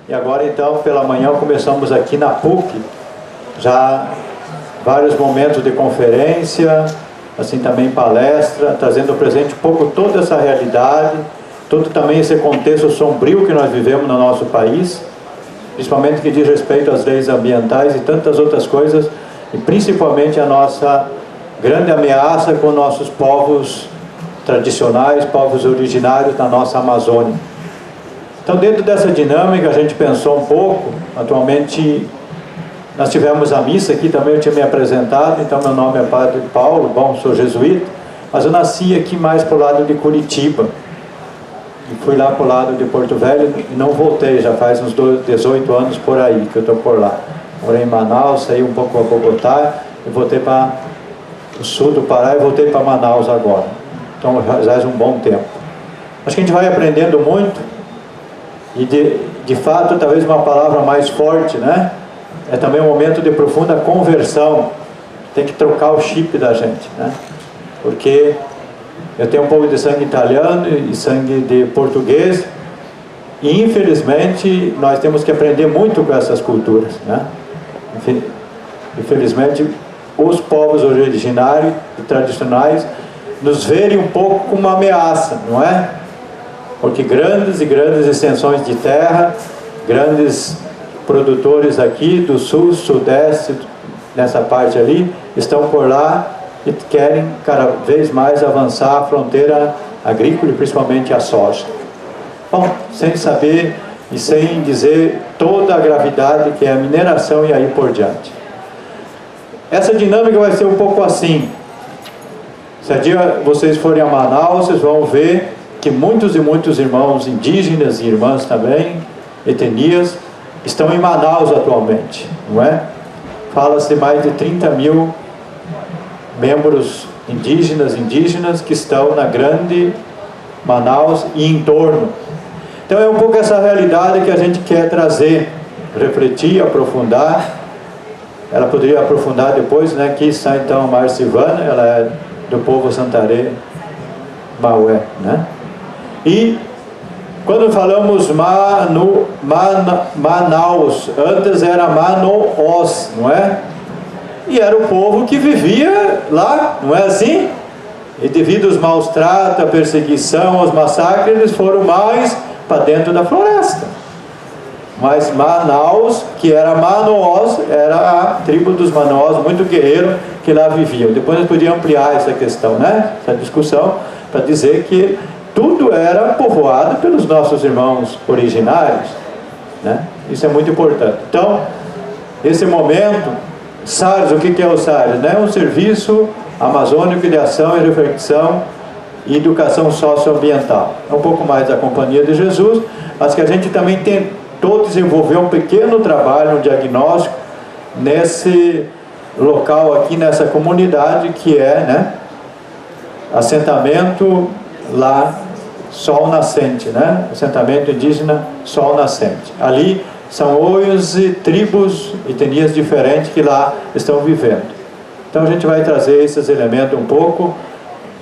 E agora então, pela manhã, começamos aqui na PUC, já vários momentos de conferência, assim também palestra, trazendo presente um pouco toda essa realidade, todo também esse contexto sombrio que nós vivemos no nosso país, principalmente que diz respeito às leis ambientais e tantas outras coisas, e principalmente a nossa grande ameaça com nossos povos tradicionais, povos originários da nossa Amazônia. Então, dentro dessa dinâmica, a gente pensou um pouco. Atualmente, nós tivemos a missa aqui também, eu tinha me apresentado. Então, meu nome é Padre Paulo, bom, sou jesuíta, mas eu nasci aqui mais para o lado de Curitiba. E fui lá para o lado de Porto Velho e não voltei, já faz uns 18 anos por aí que eu estou por lá. Morei em Manaus, saí um pouco para Bogotá e voltei para o sul do Pará e voltei para Manaus agora. Então, já faz um bom tempo. Acho que a gente vai aprendendo muito. E de fato, talvez uma palavra mais forte, né? É também um momento de profunda conversão. Tem que trocar o chip da gente, né? Porque eu tenho um pouco de sangue italiano e sangue de português. E infelizmente, nós temos que aprender muito com essas culturas, né? Infelizmente, os povos originários e tradicionais nos verem um pouco como uma ameaça, não é? Porque grandes e grandes extensões de terra, grandes produtores aqui do sul, sudeste, nessa parte ali, estão por lá e querem cada vez mais avançar a fronteira agrícola e principalmente a soja. Bom, sem saber e sem dizer toda a gravidade que é a mineração e aí por diante. Essa dinâmica vai ser um pouco assim. Se um dia vocês forem a Manaus, vocês vão ver que muitos e muitos irmãos indígenas e irmãs também, etnias, estão em Manaus atualmente, não é? Fala-se mais de 30 mil membros indígenas que estão na grande Manaus e em torno. Então é um pouco essa realidade que a gente quer trazer, refletir, aprofundar. Ela poderia aprofundar depois, né? Aqui está então a Marcivana, ela é do povo Santaré Maué, né? E quando falamos Manaus, antes era Manoós, não é? E era o povo que vivia lá, não é assim? E devido aos maus tratos, à perseguição, aos massacres, eles foram mais para dentro da floresta. Mas Manaus, que era Manoós, era a tribo dos Manoós, muito guerreiro, que lá viviam. Depois nós podíamos ampliar essa questão, né? Essa discussão, para dizer que tudo era povoado pelos nossos irmãos originários, né? Isso é muito importante. Então, esse momento, SARS, o que é o SARS? Né? Um serviço amazônico de ação e reflexão e educação socioambiental. É um pouco mais da Companhia de Jesus, mas que a gente também tentou desenvolver um pequeno trabalho, um diagnóstico, nesse local aqui, nessa comunidade, que é, né, assentamento lá, Sol Nascente, né? Assentamento indígena Sol Nascente. Ali são 11 tribos e etnias diferentes que lá estão vivendo. Então a gente vai trazer esses elementos um pouco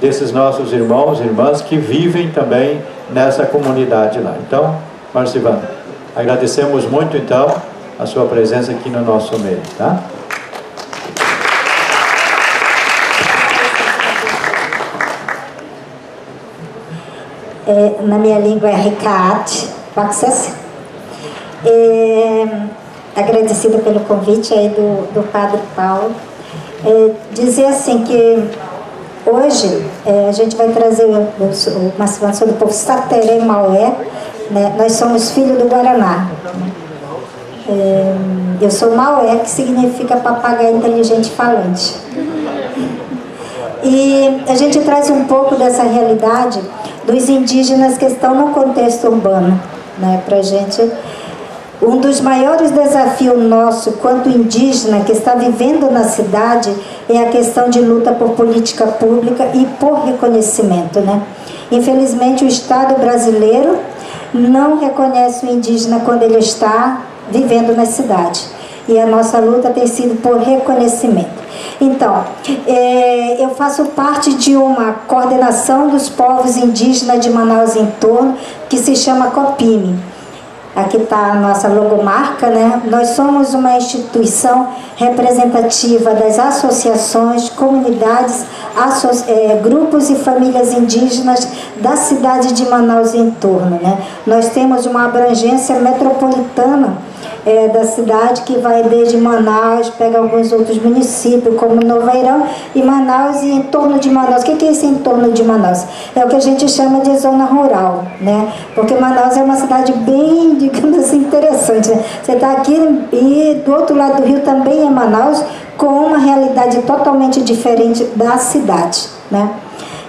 desses nossos irmãos e irmãs que vivem também nessa comunidade lá. Então, Marcivana, agradecemos muito então a sua presença aqui no nosso meio, tá? Na minha língua é Ricaat, Paxas. Agradecida pelo convite aí do Padre Paulo. Dizer assim que hoje a gente vai trazer uma informação do povo Santaré Maué, né? Nós somos filhos do Guaraná. Eu sou Maué, que significa papagaio inteligente falante. E a gente traz um pouco dessa realidade dos indígenas que estão no contexto urbano, né, para a gente. Um dos maiores desafios nosso, quanto indígena que está vivendo na cidade, é a questão de luta por política pública e por reconhecimento, né? Infelizmente, o Estado brasileiro não reconhece o indígena quando ele está vivendo na cidade. E a nossa luta tem sido por reconhecimento. Então, eu faço parte de uma coordenação dos povos indígenas de Manaus e em torno, que se chama COPIME. aqui está a nossa logomarca, né? Nós somos uma instituição representativa das associações, comunidades, grupos e famílias indígenas da cidade de Manaus e em torno, né? Nós temos uma abrangência metropolitana da cidade, que vai desde Manaus, pega alguns outros municípios, como Novairão e Manaus, e em torno de Manaus. O que é esse em torno de Manaus? É o que a gente chama de zona rural, né? Porque Manaus é uma cidade bem, digamos assim, interessante, né? Você está aqui e do outro lado do rio também é Manaus, com uma realidade totalmente diferente da cidade, né?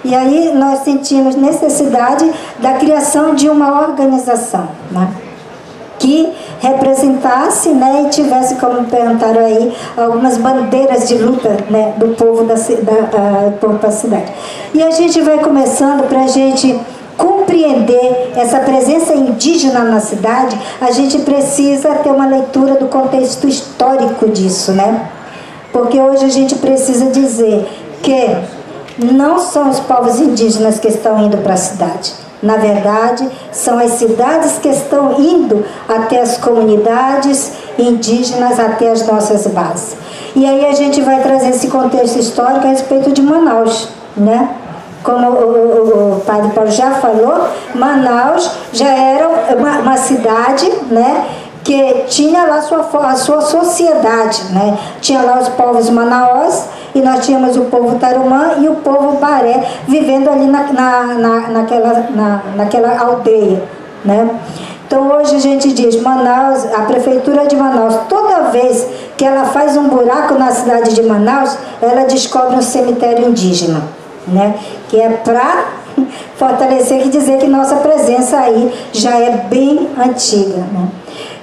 E aí nós sentimos necessidade da criação de uma organização, né, que representasse, né, e tivesse, como perguntaram aí, algumas bandeiras de luta, né, do povo da cidade. E a gente vai começando para a gente compreender essa presença indígena na cidade. A gente precisa ter uma leitura do contexto histórico disso, né? Porque hoje a gente precisa dizer que não são os povos indígenas que estão indo para a cidade. Na verdade, são as cidades que estão indo até as comunidades indígenas, até as nossas bases. E aí a gente vai trazer esse contexto histórico a respeito de Manaus, né? Como o padre Paulo já falou, Manaus já era uma cidade, né, que tinha lá a sua sociedade, né? Tinha lá os povos Manaus, e nós tínhamos o povo Tarumã e o povo Baré vivendo ali naquela aldeia, né? Então hoje a gente diz, Manaus, a prefeitura de Manaus, toda vez que ela faz um buraco na cidade de Manaus, ela descobre um cemitério indígena, né? Que é para fortalecer e dizer que nossa presença aí já é bem antiga, né?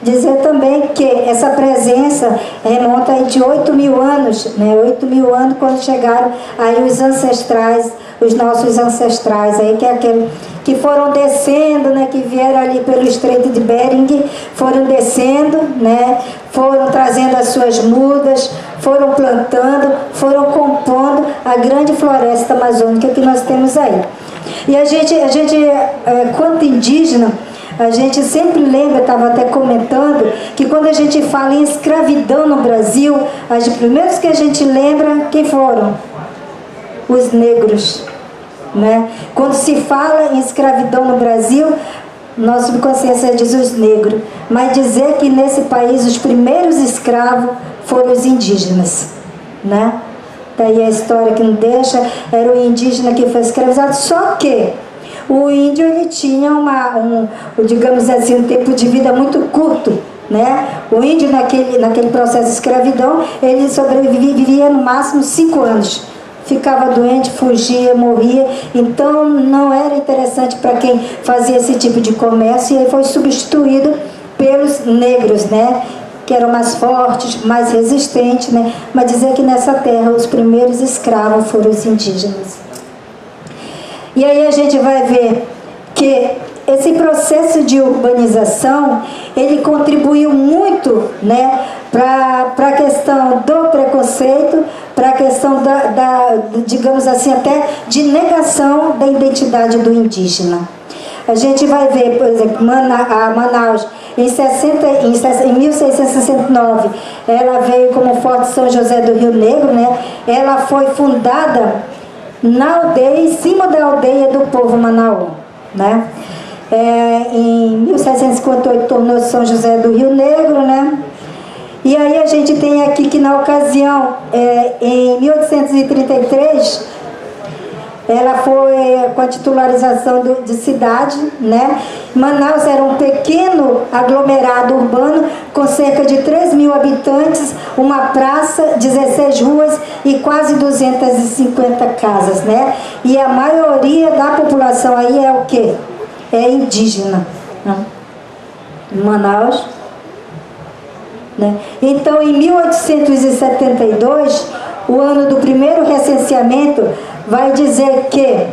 Dizer também que essa presença remonta aí de 8.000 anos, né? 8.000 anos, quando chegaram aí os ancestrais, os nossos ancestrais aí, que é aquele que foram descendo, né? Que vieram ali pelo Estreito de Bering, foram descendo, né? Foram trazendo as suas mudas, foram plantando, foram compondo a grande floresta amazônica que nós temos aí. E a gente quanto indígena, a gente sempre lembra, estava até comentando, que quando a gente fala em escravidão no Brasil, os primeiros que a gente lembra, quem foram? Os negros, né? Quando se fala em escravidão no Brasil, nossa subconsciência diz os negros, mas dizer que nesse país os primeiros escravos foram os indígenas, né? Daí a história que não deixa, era o indígena que foi escravizado, só que o índio, ele tinha digamos assim, um tempo de vida muito curto, né? O índio, naquele processo de escravidão, ele sobrevivia no máximo 5 anos. Ficava doente, fugia, morria. Então, não era interessante para quem fazia esse tipo de comércio, e aí foi substituído pelos negros, né? Que eram mais fortes, mais resistentes, né? Mas dizer que nessa terra os primeiros escravos foram os indígenas. E aí a gente vai ver que esse processo de urbanização, ele contribuiu muito, né, para a questão do preconceito, para a questão digamos assim, até de negação da identidade do indígena. A gente vai ver, por exemplo, Manaus, em 1669, ela veio como Forte São José do Rio Negro, né? Ela foi fundada na aldeia, em cima da aldeia do povo Manaú, né? Em 1758 tornou-se São José do Rio Negro, né? E aí a gente tem aqui que na ocasião, em 1833, ela foi com a titularização de cidade, né? Manaus era um pequeno aglomerado urbano com cerca de 3.000 habitantes, uma praça, 16 ruas e quase 250 casas, né? E a maioria da população aí é o quê? É indígena, né? Manaus, né? Então, em 1872, o ano do primeiro recenseamento, vai dizer que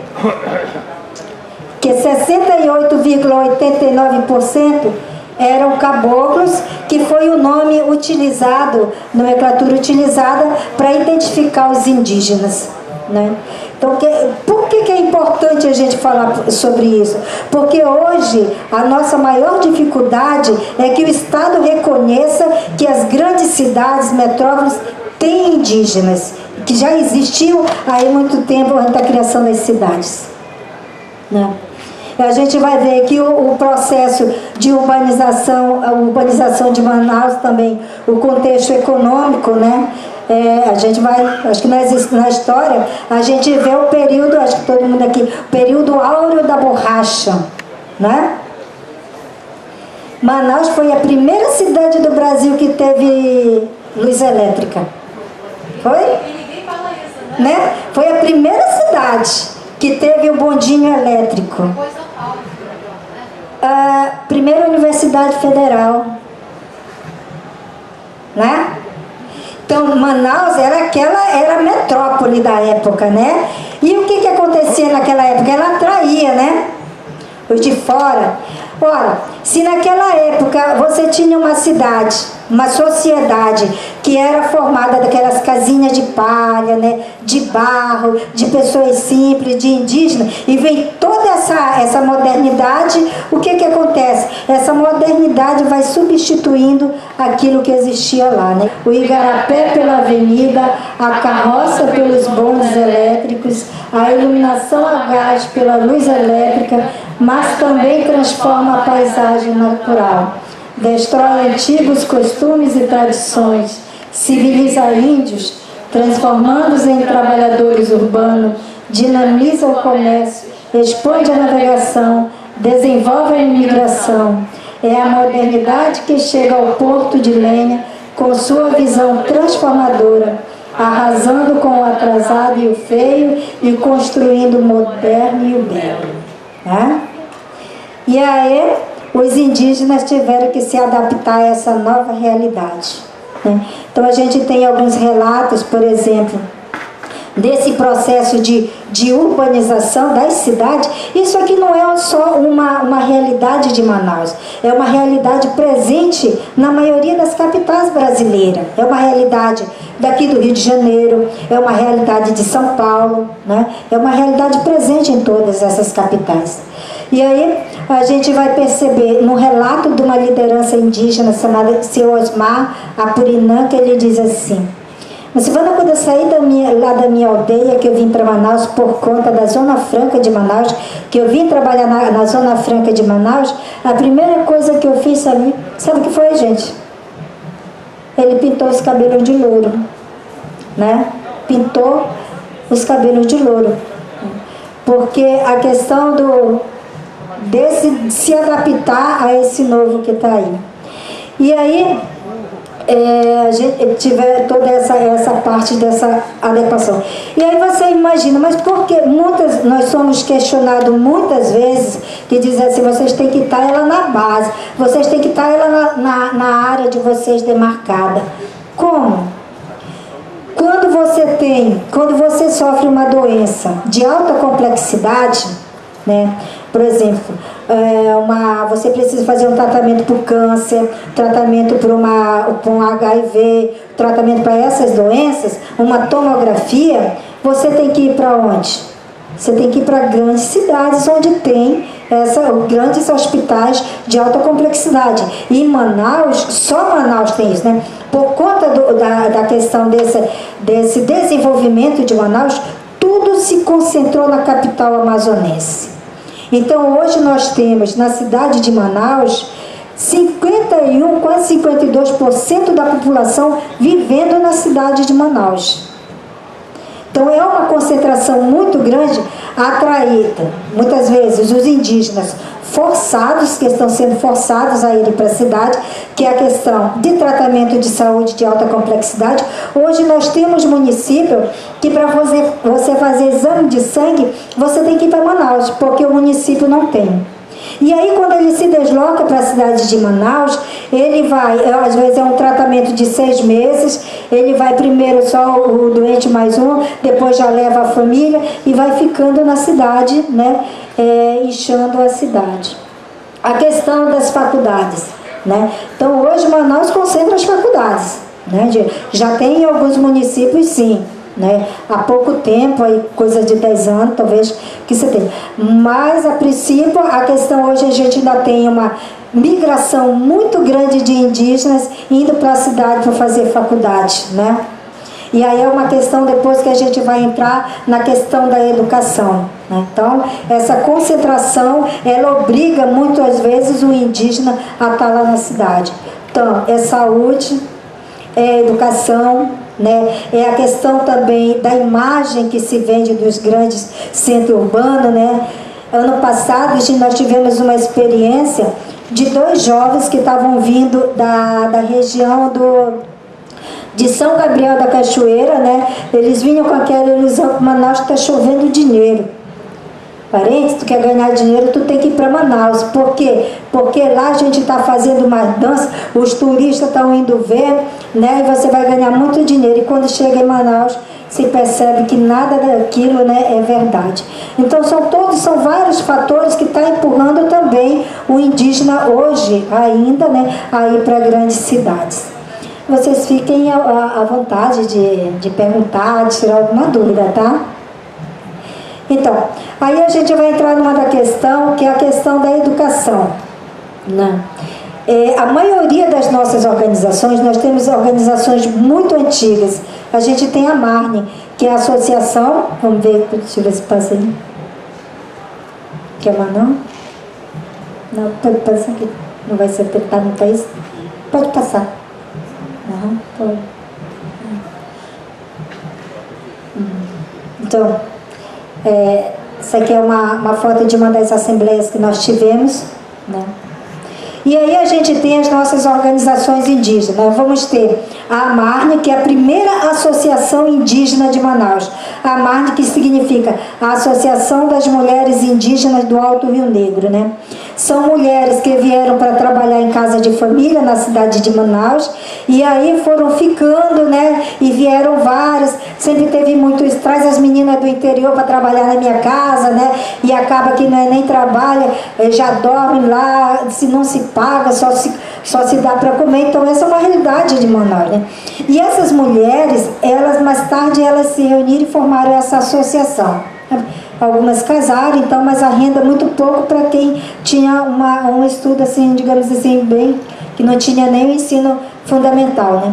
68,89% eram caboclos, que foi o nome utilizado, nomenclatura utilizada para identificar os indígenas, né? Então, por que é importante a gente falar sobre isso? Porque hoje a nossa maior dificuldade é que o Estado reconheça que as grandes cidades, metrópoles, têm indígenas, que já existiu há muito tempo antes da criação das cidades, né? A gente vai ver que o processo de urbanização, a urbanização de Manaus também, o contexto econômico, né? A gente vai, acho que na história, a gente vê o período, acho que todo mundo aqui, o período áureo da borracha, né? Manaus foi a primeira cidade do Brasil que teve luz elétrica. Foi? Ninguém fala isso, né? Foi a primeira cidade que teve o bondinho elétrico. Foi São Paulo, né? A primeira Universidade Federal, né? Então, Manaus era a metrópole da época, né? E o que acontecia naquela época? Ela atraía, né? Os de fora. Ora, se naquela época você tinha uma cidade, uma sociedade que era formada daquelas casinhas de palha, né, de barro, de pessoas simples, de indígenas, e vem toda essa modernidade, o que acontece? Essa modernidade vai substituindo aquilo que existia lá, né? O igarapé pela avenida, a carroça pelos bondes elétricos, a iluminação a gás pela luz elétrica, mas também transforma a paisagem natural. Destrói antigos costumes e tradições, civiliza índios, transformando-os em trabalhadores urbanos, dinamiza o comércio, expande a navegação, desenvolve a imigração. É a modernidade que chega ao porto de lenha com sua visão transformadora, arrasando com o atrasado e o feio e construindo o moderno e o belo. Né? E aí, os indígenas tiveram que se adaptar a essa nova realidade, né? Então, a gente tem alguns relatos, por exemplo, desse processo de urbanização das cidades. Isso aqui não é só uma realidade de Manaus, é uma realidade presente na maioria das capitais brasileiras. É uma realidade daqui do Rio de Janeiro, é uma realidade de São Paulo, né? É uma realidade presente em todas essas capitais. E aí a gente vai perceber no relato de uma liderança indígena chamada Seu Osmar Apurinã, que ele diz assim: mas quando eu saí lá da minha aldeia, que eu vim para Manaus por conta da Zona Franca de Manaus, que eu vim trabalhar na Zona Franca de Manaus, a primeira coisa que eu fiz, sabe o que foi, gente? Ele pintou os cabelos de louro, né? Pintou os cabelos de louro, porque a questão de se adaptar a esse novo que está aí. E aí a gente tiver toda essa parte dessa adequação. E aí você imagina, mas por que nós somos questionados muitas vezes, que dizem assim: vocês têm que estar ela na base, vocês têm que estar ela na área de vocês demarcada. Como? Quando você sofre uma doença de alta complexidade, né? Por exemplo, você precisa fazer um tratamento para o câncer, tratamento para um HIV, tratamento para essas doenças, uma tomografia. Você tem que ir para onde? Você tem que ir para grandes cidades onde tem grandes hospitais de alta complexidade. E em Manaus, só Manaus tem isso, né? Por conta da questão desse desenvolvimento de Manaus, tudo se concentrou na capital amazonense. Então, hoje nós temos na cidade de Manaus 51, quase 52% da população vivendo na cidade de Manaus. Então, é uma concentração muito grande, atraída, muitas vezes, os indígenas forçados, que estão sendo forçados a irem para a cidade, que é a questão de tratamento de saúde de alta complexidade. Hoje nós temos município que para você fazer exame de sangue, você tem que ir para Manaus, porque o município não tem. E aí, quando ele se desloca para a cidade de Manaus, ele vai, às vezes é um tratamento de 6 meses, ele vai primeiro só o doente mais um, depois já leva a família e vai ficando na cidade, né, inchando a cidade. A questão das faculdades, né? Então, hoje Manaus concentra as faculdades, né? Já tem em alguns municípios, sim, né? Há pouco tempo, aí, coisa de 10 anos, talvez, que você tem. Mas, a princípio, a questão hoje, a gente ainda tem uma migração muito grande de indígenas indo para a cidade para fazer faculdade, né? E aí é uma questão depois que a gente vai entrar na questão da educação, né? Então, essa concentração, ela obriga muitas vezes o indígena a estar lá na cidade. Então, é saúde, é educação, né? É a questão também da imagem que se vende dos grandes centros urbanos, né? Ano passado, nós tivemos uma experiência de 2 jovens que estavam vindo da região de São Gabriel da Cachoeira, né? Eles vinham com aquela ilusão que Manaus está chovendo dinheiro. Parente, tu quer ganhar dinheiro, tu tem que ir para Manaus. Por quê? Porque lá a gente está fazendo mais dança, os turistas estão indo ver, né? E você vai ganhar muito dinheiro. E quando chega em Manaus, se percebe que nada daquilo, né, é verdade. Então são vários fatores que estão empurrando também o indígena hoje ainda, né, a ir para grandes cidades. Vocês fiquem à vontade de perguntar, de tirar alguma dúvida, tá? Então, aí a gente vai entrar numa da questão, que é a questão da educação, né? A maioria das nossas organizações, nós temos organizações muito antigas. A gente tem a Marne, que é a associação, vamos ver, deixa eu ver se passa aí. Quer mais não? Não, pode passar aqui. Não vai ser tentar, não tá isso? Pode passar. Uhum, pode. Então, essa aqui é uma foto de uma das assembleias que nós tivemos, né? E aí a gente tem as nossas organizações indígenas. Nós vamos ter a AMARNE, que é a primeira associação indígena de Manaus. A AMARNE, que significa a Associação das Mulheres Indígenas do Alto Rio Negro, né? São mulheres que vieram para trabalhar em casa de família na cidade de Manaus, e aí foram ficando, né? E vieram várias, sempre teve muitos, traz as meninas do interior para trabalhar na minha casa, né? E acaba que não é nem trabalha, já dorme lá, se não se paga, só se dá para comer. Então essa é uma realidade de Manaus, né? E essas mulheres, elas mais tarde elas se reuniram e formaram essa associação. Algumas casaram, então, mas a renda muito pouco para quem tinha um estudo assim, digamos assim, bem, que não tinha nem o ensino fundamental, né?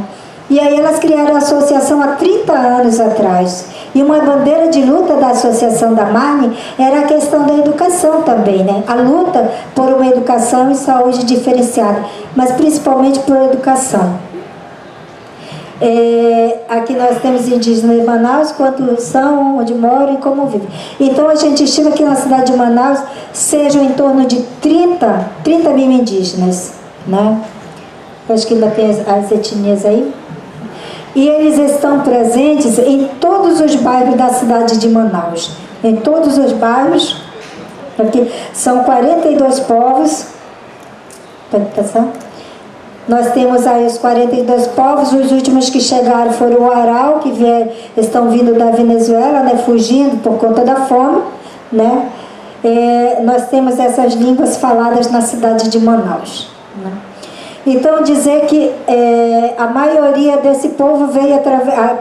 E aí elas criaram a associação há 30 anos atrás. E uma bandeira de luta da associação da Marne era a questão da educação também, né? A luta por uma educação e saúde diferenciada, mas principalmente por educação. Aqui nós temos indígenas de Manaus, quantos são, onde moram e como vivem. Então a gente estima que na cidade de Manaus sejam em torno de 30 mil indígenas, né? Acho que ainda tem as etnias aí. E eles estão presentes em todos os bairros da cidade de Manaus. Em todos os bairros, aqui são 42 povos. Pode passar? Nós temos aí os 42 povos, os últimos que chegaram foram o Aral, que estão vindo da Venezuela, né, fugindo por conta da fome, né? Nós temos essas línguas faladas na cidade de Manaus, né? Então, dizer que a maioria desse povo veio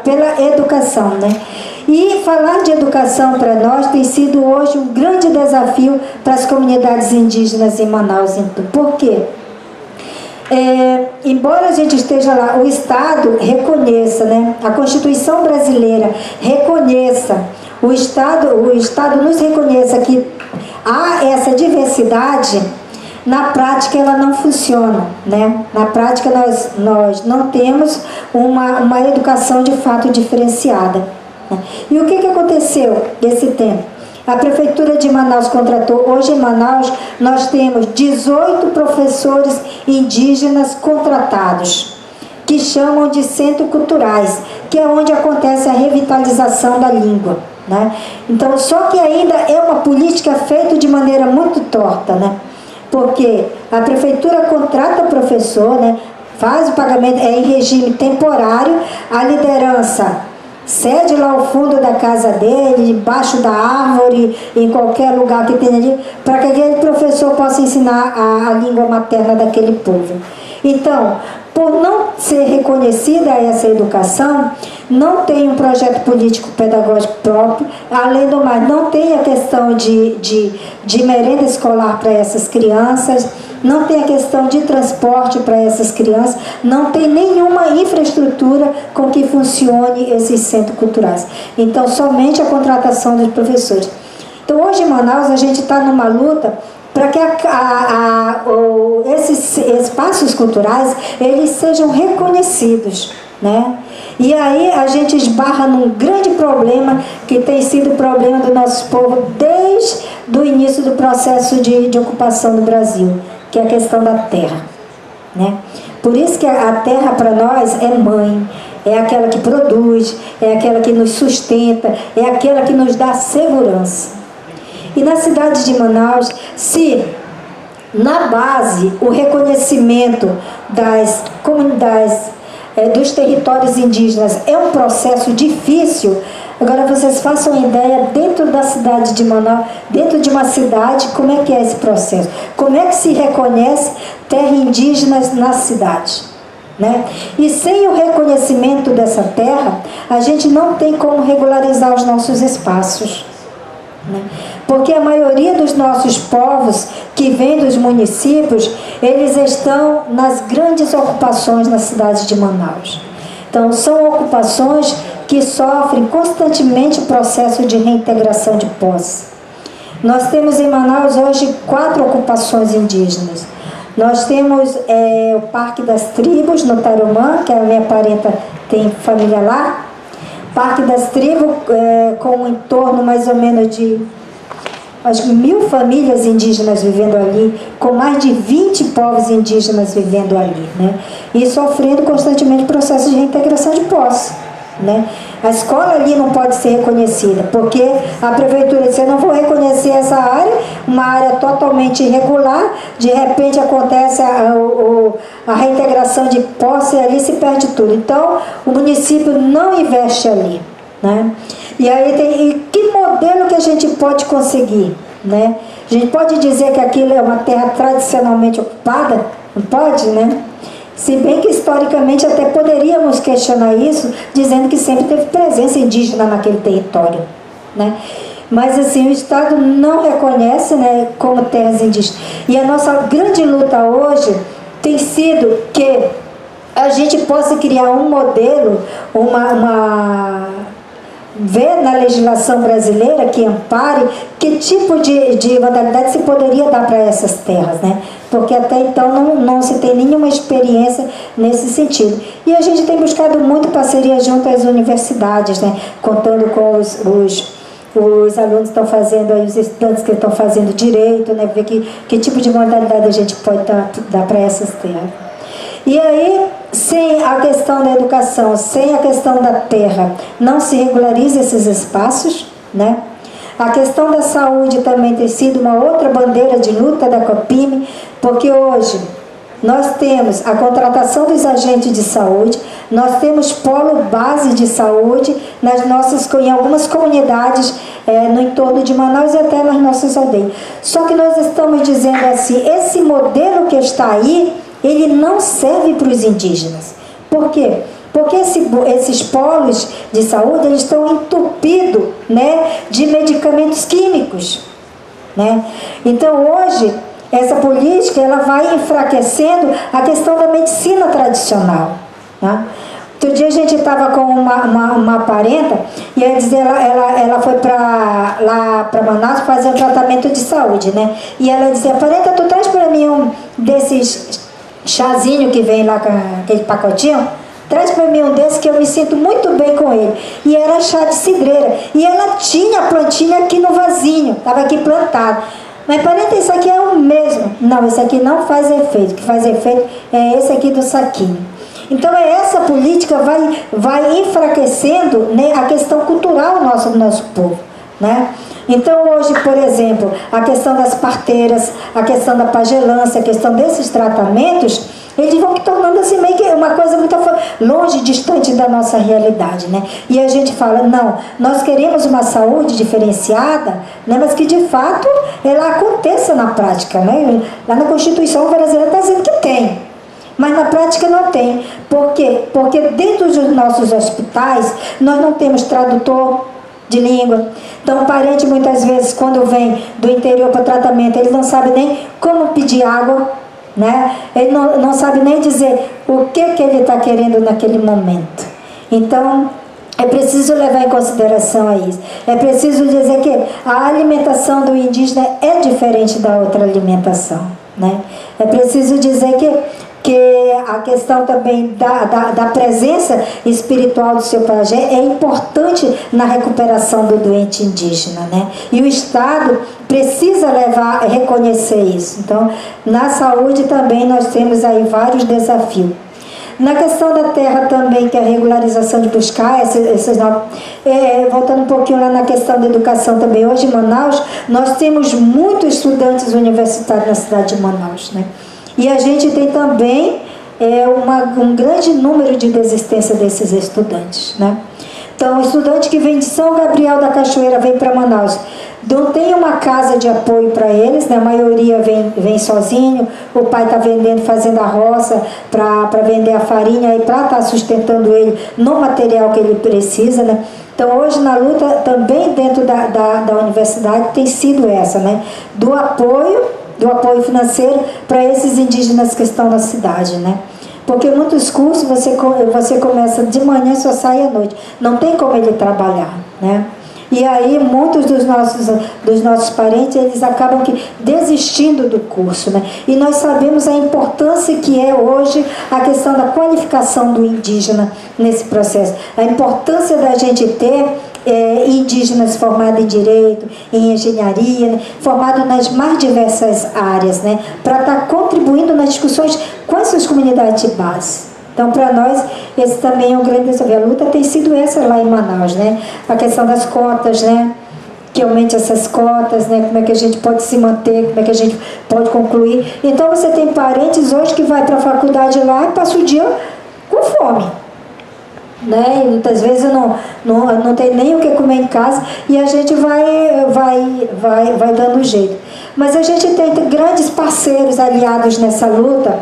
pela educação, né? E falar de educação para nós tem sido hoje um grande desafio para as comunidades indígenas em Manaus. Então, por quê? Embora a gente esteja lá, o Estado reconheça, né? A Constituição brasileira reconheça, o Estado nos reconheça que há essa diversidade. Na prática ela não funciona, né? Na prática nós não temos uma educação de fato diferenciada, né? E o que aconteceu nesse tempo? A Prefeitura de Manaus contratou, hoje em Manaus nós temos 18 professores indígenas contratados, que chamam de centros culturais, que é onde acontece a revitalização da língua, né? Então, só que ainda é uma política feita de maneira muito torta, né? Porque a prefeitura contrata o professor, né, faz o pagamento, em regime temporário, a liderança cede lá o fundo da casa dele, embaixo da árvore, em qualquer lugar que tenha ali, para que aquele professor possa ensinar a língua materna daquele povo. Então, por não ser reconhecida essa educação, não tem um projeto político-pedagógico próprio, além do mais, não tem a questão de merenda escolar para essas crianças, não tem a questão de transporte para essas crianças, não tem nenhuma infraestrutura com que funcione esses centros culturais. Então, somente a contratação dos professores. Então, hoje em Manaus, a gente está numa luta para que esses espaços culturais eles sejam reconhecidos, né? E aí a gente esbarra num grande problema que tem sido o problema do nosso povo desde o início do processo de ocupação do Brasil, que é a questão da terra, né? Por isso que a terra para nós é mãe, é aquela que produz, é aquela que nos sustenta, é aquela que nos dá segurança. E na cidade de Manaus, se na base o reconhecimento das comunidades, dos territórios indígenas é um processo difícil, agora vocês façam ideia dentro da cidade de Manaus, dentro de uma cidade, como é que é esse processo? Como é que se reconhece terras indígenas na cidade? Né? E sem o reconhecimento dessa terra, a gente não tem como regularizar os nossos espaços. Porque a maioria dos nossos povos que vêm dos municípios, eles estão nas grandes ocupações na cidade de Manaus. Então, são ocupações que sofrem constantemente o processo de reintegração de posse. Nós temos em Manaus hoje 4 ocupações indígenas. Nós temos o Parque das Tribos, no Tarumã, que a minha parenta tem família lá. Parque das Tribos, com um entorno mais ou menos de, acho que 1000 famílias indígenas vivendo ali, com mais de 20 povos indígenas vivendo ali, né? E sofrendo constantemente processo de reintegração de posse, né? A escola ali não pode ser reconhecida, porque a prefeitura disse: eu não vou reconhecer essa área, uma área totalmente irregular, de repente acontece a reintegração de posse e ali se perde tudo. Então, o município não investe ali, né? E aí e que modelo que a gente pode conseguir, né? A gente pode dizer que aquilo é uma terra tradicionalmente ocupada? Não pode, né? Se bem que historicamente até poderíamos questionar isso, dizendo que sempre teve presença indígena naquele território, né? Mas assim, o Estado não reconhece, né, como terras indígenas. E a nossa grande luta hoje tem sido que a gente possa criar um modelo, ver na legislação brasileira que ampare que tipo de modalidade se poderia dar para essas terras, né? Porque até então não se tem nenhuma experiência nesse sentido. E a gente tem buscado muito parceria junto às universidades, né? Contando com os alunos que estão fazendo, aí, os estudantes que estão fazendo direito, né? Ver que tipo de modalidade a gente pode dar para essas terras. E aí, sem a questão da educação, sem a questão da terra, não se regulariza esses espaços, né? A questão da saúde também tem sido uma outra bandeira de luta da Copime, porque hoje nós temos a contratação dos agentes de saúde, nós temos polo base de saúde em algumas comunidades no entorno de Manaus e até nas nossas aldeias. Só que nós estamos dizendo assim, esse modelo que está aí, ele não serve para os indígenas. Por quê? Porque esses polos de saúde eles estão entupidos, né, de medicamentos químicos, né? Então hoje essa política ela vai enfraquecendo a questão da medicina tradicional, né? Outro dia a gente estava com uma parenta e ela foi lá para Manaus fazer um tratamento de saúde, né? E ela dizia: parenta, tu traz para mim um desses chazinho que vem lá com aquele pacotinho? Traz para mim um desses que eu me sinto muito bem com ele. E era chá de cidreira. E ela tinha a plantinha aqui no vasinho, estava aqui plantado. Mas parenta, isso aqui é o mesmo. Não, esse aqui não faz efeito. O que faz efeito é esse aqui do saquinho. Então essa política vai enfraquecendo, né, a questão cultural do nosso povo, né? Então hoje, por exemplo, a questão das parteiras, a questão da pagelância, a questão desses tratamentos, eles vão tornando assim meio que uma coisa muito longe, distante da nossa realidade, né? E a gente fala: não, nós queremos uma saúde diferenciada, né, mas que de fato ela aconteça na prática, né? Lá na Constituição brasileira está dizendo que tem. Mas na prática não tem. Por quê? Porque dentro dos nossos hospitais, nós não temos tradutor de língua. Então o parente muitas vezes, quando vem do interior para tratamento, ele não sabe nem como pedir água, né? Ele não sabe nem dizer o que ele está querendo naquele momento. Então é preciso levar em consideração a isso. É preciso dizer que a alimentação do indígena é diferente da outra alimentação, né? É preciso dizer que a questão também da presença espiritual do seu pajé é importante na recuperação do doente indígena, né? E o Estado precisa reconhecer isso. Então, na saúde também nós temos aí vários desafios. Na questão da terra também, que é a regularização de buscar, voltando um pouquinho lá na questão da educação também, hoje em Manaus, nós temos muitos estudantes universitários na cidade de Manaus, né? E a gente tem também um grande número de desistência desses estudantes, né? Então, o estudante que vem de São Gabriel da Cachoeira vem para Manaus, não tem uma casa de apoio para eles, né? A maioria vem sozinho, o pai está vendendo, fazendo a roça para vender a farinha e para estar sustentando ele no material que ele precisa, né? Então hoje na luta também dentro da universidade tem sido essa, né? Do apoio financeiro para esses indígenas que estão na cidade, né? Porque muitos cursos você começa de manhã e só sai à noite. Não tem como ele trabalhar, né? E aí muitos dos nossos parentes, eles acabam desistindo do curso, né? E nós sabemos a importância que é hoje a questão da qualificação do indígena nesse processo. A importância da gente ter indígenas formados em direito, em engenharia, né? Formados nas mais diversas áreas, né? Para estar contribuindo nas discussões com essas comunidades de base. Então, para nós, esse também é um grande desafio. A luta tem sido essa lá em Manaus, né? A questão das cotas, né? Que aumente essas cotas, né? Como é que a gente pode se manter, como é que a gente pode concluir. Então, você tem parentes hoje que vai para a faculdade lá e passa o dia com fome, né? E muitas vezes não tem nem o que comer em casa e a gente vai dando jeito. Mas a gente tem grandes parceiros aliados nessa luta,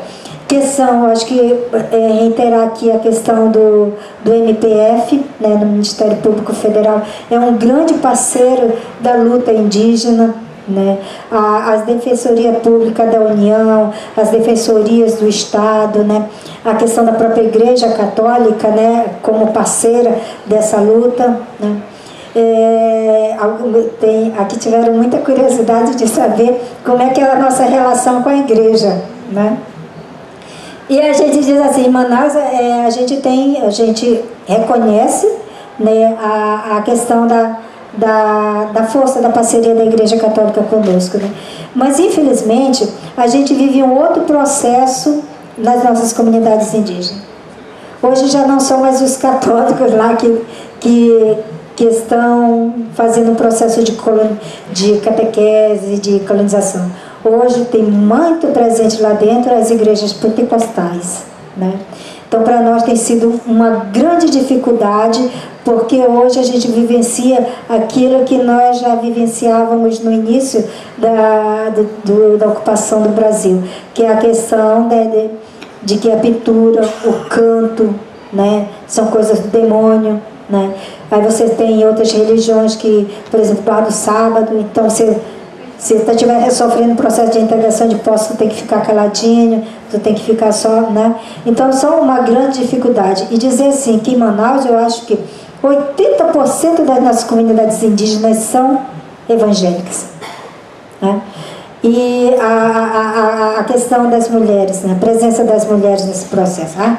que são, acho que reiterar aqui a questão do MPF, né, no Ministério Público Federal, é um grande parceiro da luta indígena, né? As Defensorias Públicas da União, as Defensorias do Estado, né? A questão da própria Igreja Católica, né, como parceira dessa luta, né? Aqui tiveram muita curiosidade de saber como é que é a nossa relação com a igreja, né? E a gente diz assim, em Manaus a gente reconhece, né, a questão da força da parceria da Igreja Católica conosco, né? Mas infelizmente a gente vive um outro processo nas nossas comunidades indígenas. Hoje já não são mais os católicos lá que estão fazendo um processo de catequese, de colonização. Hoje tem muito presente lá dentro as igrejas pentecostais, né? Então, para nós tem sido uma grande dificuldade, porque hoje a gente vivencia aquilo que nós já vivenciávamos no início da ocupação do Brasil, que é a questão de que a pintura, o canto, né, são coisas do demônio, né? Aí você tem outras religiões que, por exemplo, guarda o sábado, então se você estiver sofrendo processo de integração de posse, tu tem que ficar caladinho, tu tem que ficar só, né? Então, só uma grande dificuldade. E dizer assim, que em Manaus, eu acho que 80% das nossas comunidades indígenas são evangélicas, né? E a questão das mulheres, né? A presença das mulheres nesse processo, né?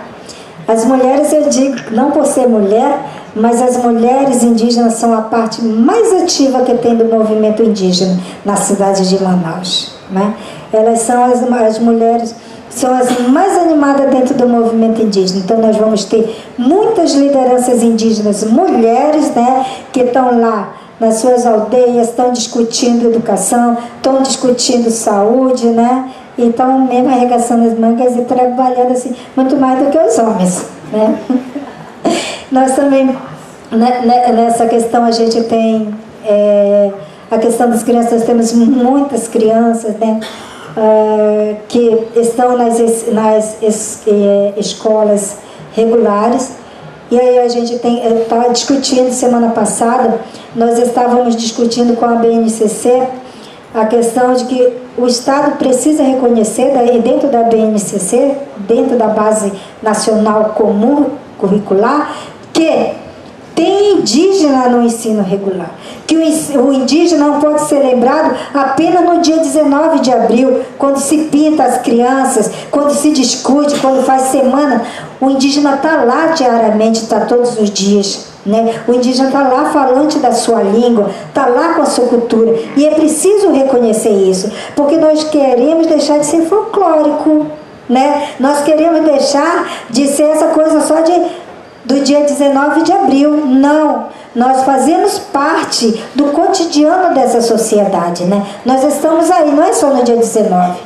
As mulheres, eu digo, não por ser mulher, mas as mulheres indígenas são a parte mais ativa que tem do movimento indígena na cidade de Manaus, né? Elas são as mulheres, são as mais animadas dentro do movimento indígena. Então nós vamos ter muitas lideranças indígenas, mulheres, né, que estão lá nas suas aldeias, estão discutindo educação, estão discutindo saúde, né? Então, mesmo arregaçando as mangas e trabalhando assim, muito mais do que os homens, né? Nós também, nessa questão, a gente tem a questão das crianças, nós temos muitas crianças, né? que estão nas escolas regulares. E aí a gente está discutindo, semana passada, nós estávamos discutindo com a BNCC a questão de que o Estado precisa reconhecer, dentro da BNCC, dentro da Base Nacional Comum Curricular, que tem indígena no ensino regular, que o indígena não pode ser lembrado apenas no dia 19 de abril, quando se pinta as crianças, quando se discute, quando faz semana. O indígena está lá diariamente, está todos os dias, né? O indígena está lá falante da sua língua, está lá com a sua cultura, e é preciso reconhecer isso, porque nós queremos deixar de ser folclórico, né? Nós queremos deixar de ser essa coisa só do dia 19 de abril. Não, nós fazemos parte do cotidiano dessa sociedade, né? Nós estamos aí, não é só no dia 19.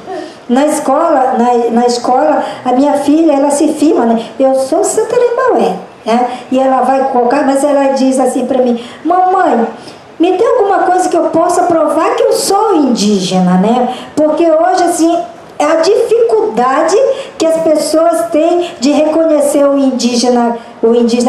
Na escola, a minha filha, ela se firma, né? Eu sou Santa Lemaué, né? E ela vai colocar, mas ela diz assim para mim: mamãe, me dê alguma coisa que eu possa provar que eu sou indígena, né? Porque hoje, assim, é a dificuldade que as pessoas têm de reconhecer o indígena,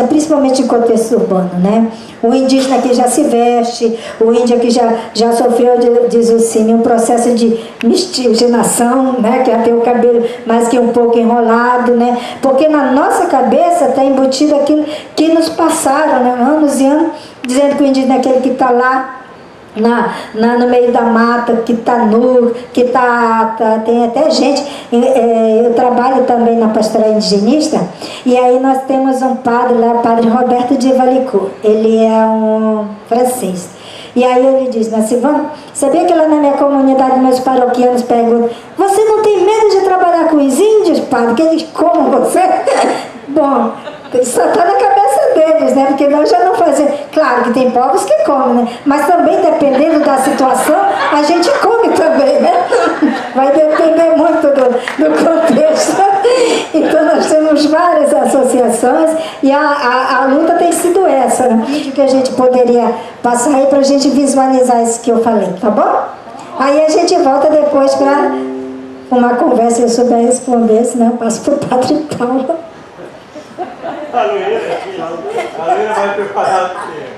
principalmente em contexto urbano, né? O indígena que já se veste, o índio que já sofreu, diz o Cine, um processo de miscigenação, né? Que já tem o cabelo mais que um pouco enrolado, né? Porque na nossa cabeça está embutido aquilo que nos passaram, né? Anos e anos, dizendo que o indígena é aquele que está lá no meio da mata, que está nu, que tem até gente. Eu trabalho também na pastoral indigenista, e aí nós temos um padre lá, o padre Roberto de Valicourt. Ele é um francês. E aí ele diz, mas Silvana, sabia que lá na minha comunidade meus paroquianos perguntam: você não tem medo de trabalhar com os índios, padre, que eles comam você? Bom, isso está na cabeça deles, né? Porque nós já não fazemos. Claro que tem povos que comem, né? Mas também, dependendo da situação, a gente come também, né? Vai depender muito do contexto. Então nós temos várias associações, e a luta tem sido essa, né? Que a gente poderia passar aí para a gente visualizar isso que eu falei, tá bom? Aí a gente volta depois para uma conversa, se eu souber responder, senão eu passo para o Padre Paulo. A Luísa vai preparar você.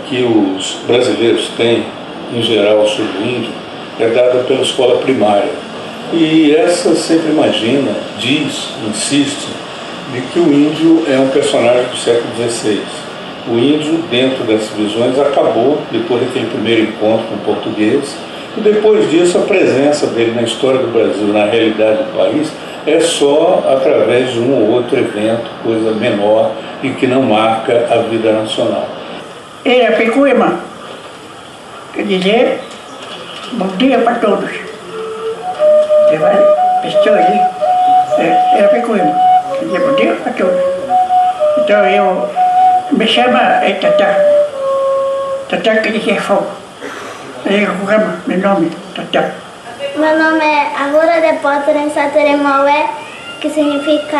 Que os brasileiros têm, em geral, sobre o índio, é dada pela escola primária. E essa sempre imagina, diz, insiste, de que o índio é um personagem do século XVI. O índio, dentro dessas visões, acabou depois daquele primeiro encontro com o português, e depois disso a presença dele na história do Brasil, na realidade do país, é só através de um ou outro evento, coisa menor e que não marca a vida nacional. Era Pecuema, quer dizer, bom dia para todos. Você vai, pessoa ali, era Pecuema, quer dizer, bom dia para todos. Então eu me chamo Tatá, Tatá quer dizer fogo. Aí eu chamo meu nome, Tatá. Meu nome é Agora de Potter Sateremaué, que significa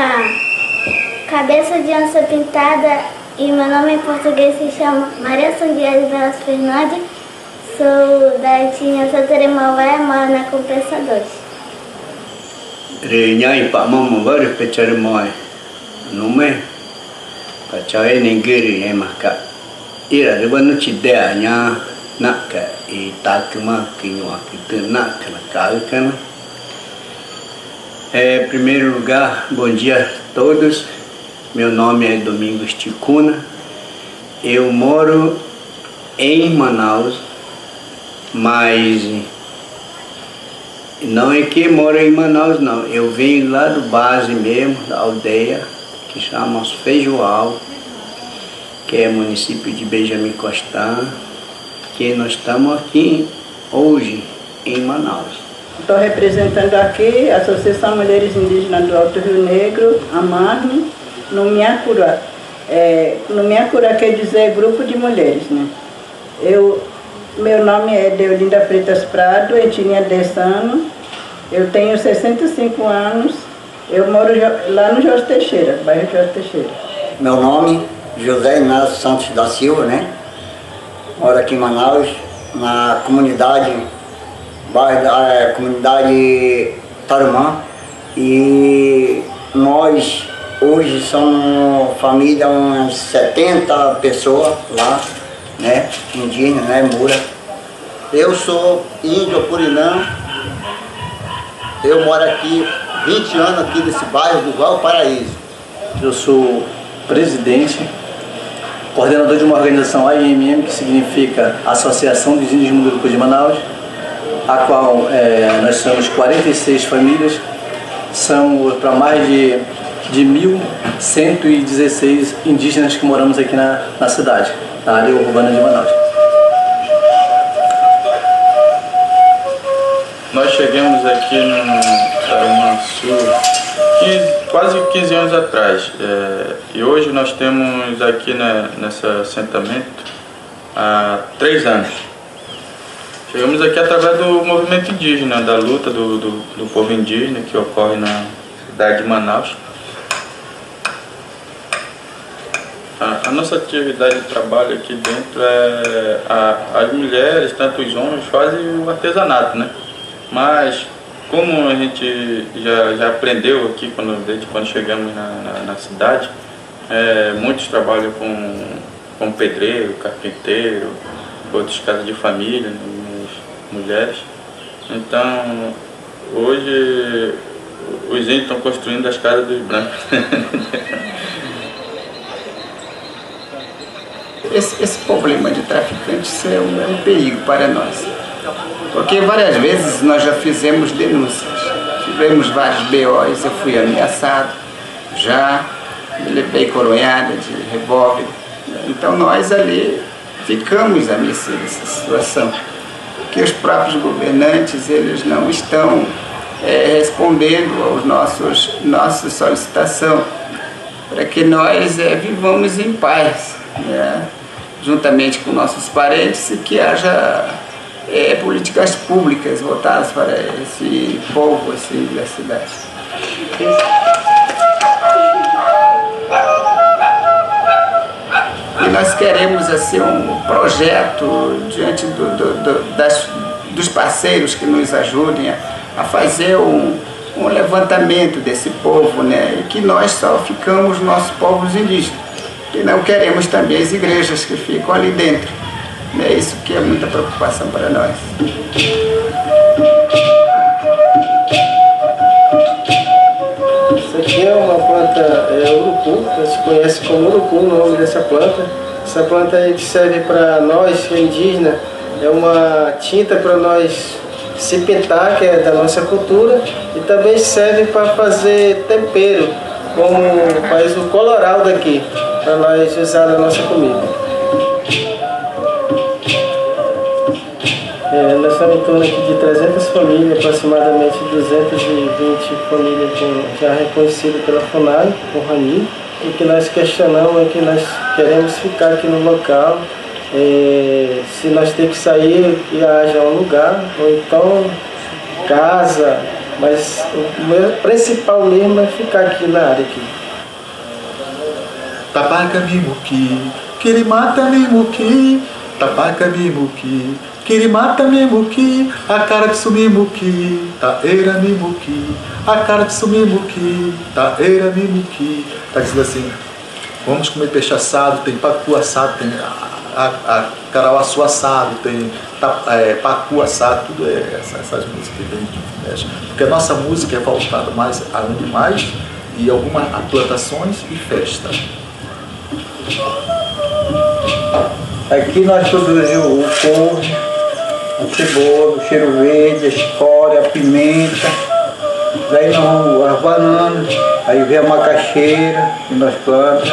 cabeça de onça pintada, e meu nome em português se chama Maria Sandias Velas Fernandes, sou da etnia Sateremaué, moro na Compensa 2. Renyai Pak Mama baru Pecharemoy, nome Pachai Ningiri Emaka, ira ribanu cidea nya nak e takuma kinwa kita nak kan. Em primeiro lugar, bom dia a todos. Meu nome é Domingos Ticuna. Eu moro em Manaus, mas não é que moro em Manaus, não. Eu venho lá do base mesmo, da aldeia, que chama Feijoal, que é município de Benjamin Constant, que nós estamos aqui hoje em Manaus. Estou representando aqui a Associação Mulheres Indígenas do Alto Rio Negro, AMARME, no Miacurá. No Miacurá quer dizer grupo de mulheres, né? Meu nome é Deolinda Freitas Prado, etnia Dessano. Eu tenho 65 anos. Eu moro lá no Jorge Teixeira, bairro Jorge Teixeira. Meu nome é José Inácio Santos da Silva, né? Moro aqui em Manaus, na comunidade, comunidade Tarumã. E nós hoje somos família, umas 70 pessoas lá, né? Indígena, né? Mura. Eu sou índio apurinã. Eu moro aqui 20 anos aqui nesse bairro do Valparaíso. Eu sou presidente, coordenador de uma organização AIMM, que significa Associação dos Índios Mundurucus de Manaus, a qual nós somos 46 famílias, são para mais de 1.116 indígenas que moramos aqui na cidade, na área urbana de Manaus. Nós chegamos aqui no Tarumã Sul quase 15 anos atrás, e hoje nós temos aqui nesse assentamento há 3 anos. Chegamos aqui através do movimento indígena, da luta do povo indígena que ocorre na cidade de Manaus. A nossa atividade de trabalho aqui dentro as mulheres, tanto os homens, fazem o artesanato, né? Mas como a gente já aprendeu aqui desde quando chegamos na cidade, muitos trabalham com pedreiro, carpinteiro, outros casas de família, mulheres. Então, hoje os índios estão construindo as casas dos brancos. Esse problema de traficantes é um perigo para nós. Porque várias vezes nós já fizemos denúncias, tivemos vários BOs, eu fui ameaçado, já me levei coronhada de revólver. Então nós ali ficamos à mercê dessa situação, porque os próprios governantes eles não estão respondendo aos nossa solicitação para que nós vivamos em paz, né? Juntamente com nossos parentes, e que haja políticas públicas voltadas para esse povo assim, da cidade. E nós queremos assim, um projeto diante dos parceiros que nos ajudem a fazer um levantamento desse povo, né? E que nós só ficamos nossos povos indígenas. E não queremos também as igrejas que ficam ali dentro. É isso que é muita preocupação para nós. Isso aqui é uma planta urucu, se conhece como urucu o nome dessa planta. Essa planta aí que serve para nós, indígenas, é uma tinta para nós se pintar, que é da nossa cultura, e também serve para fazer tempero, como faz o coloral daqui, para nós usar na nossa comida. Nós estamos em torno aqui de 300 famílias, aproximadamente 220 famílias já reconhecidas pela FUNAI, com RANI. O que nós questionamos é que nós queremos ficar aqui no local, se nós temos que sair, que haja um lugar, ou então casa, mas o meu principal mesmo é ficar aqui na área aqui. Tapaca mimuki, kirimata mimuki, tapaca mimuki, kirimata mimuki, a cara de sumimuki, taeira mimuki, a cara de sumimuki, taeira mimuki. Tá dizendo assim, vamos comer peixe assado, tem pacu assado, tem carauaçu assado, tem pacu assado, tudo essas músicas que a gente mexe. Porque a nossa música é voltada mais a animais e algumas plantações e festa. Aqui nós produzimos o couve, a cebola, o cheiro verde, a escória, a pimenta, daí as bananas, aí vem a macaxeira que nós plantamos,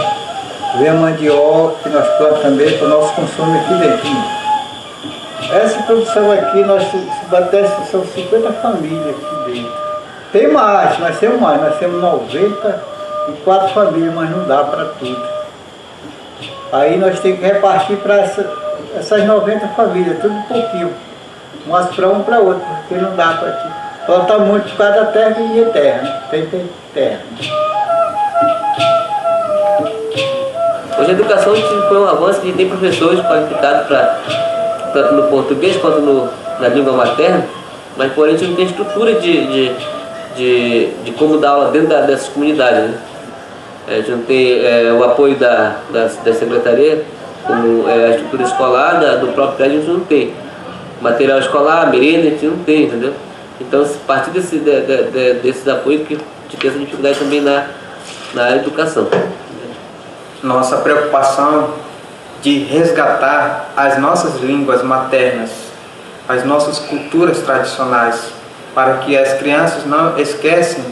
vem a mandioca que nós plantamos também para o nosso consumo aqui dentro. Essa produção aqui, nós são 50 famílias aqui dentro. Tem mais, nós temos 94 famílias, mas não dá para tudo. Aí nós temos que repartir para essas 90 famílias, tudo um pouquinho. Umas para um para outro, porque não dá para ti. Falta muito por causa da terra e de terra, né? Tem terra. Hoje a educação foi um avanço que tem professores qualificados tanto no português quanto na língua materna, mas porém a gente não tem estrutura de como dar aula dentro dessas comunidades, né? A gente não tem o apoio da secretaria, como a estrutura escolar, do próprio prédio a gente não tem. Material escolar, merenda, a gente não tem, entendeu? Então, a partir desses apoios que a gente tem essa dificuldade também na educação. Nossa preocupação de resgatar as nossas línguas maternas, as nossas culturas tradicionais, para que as crianças não esqueçam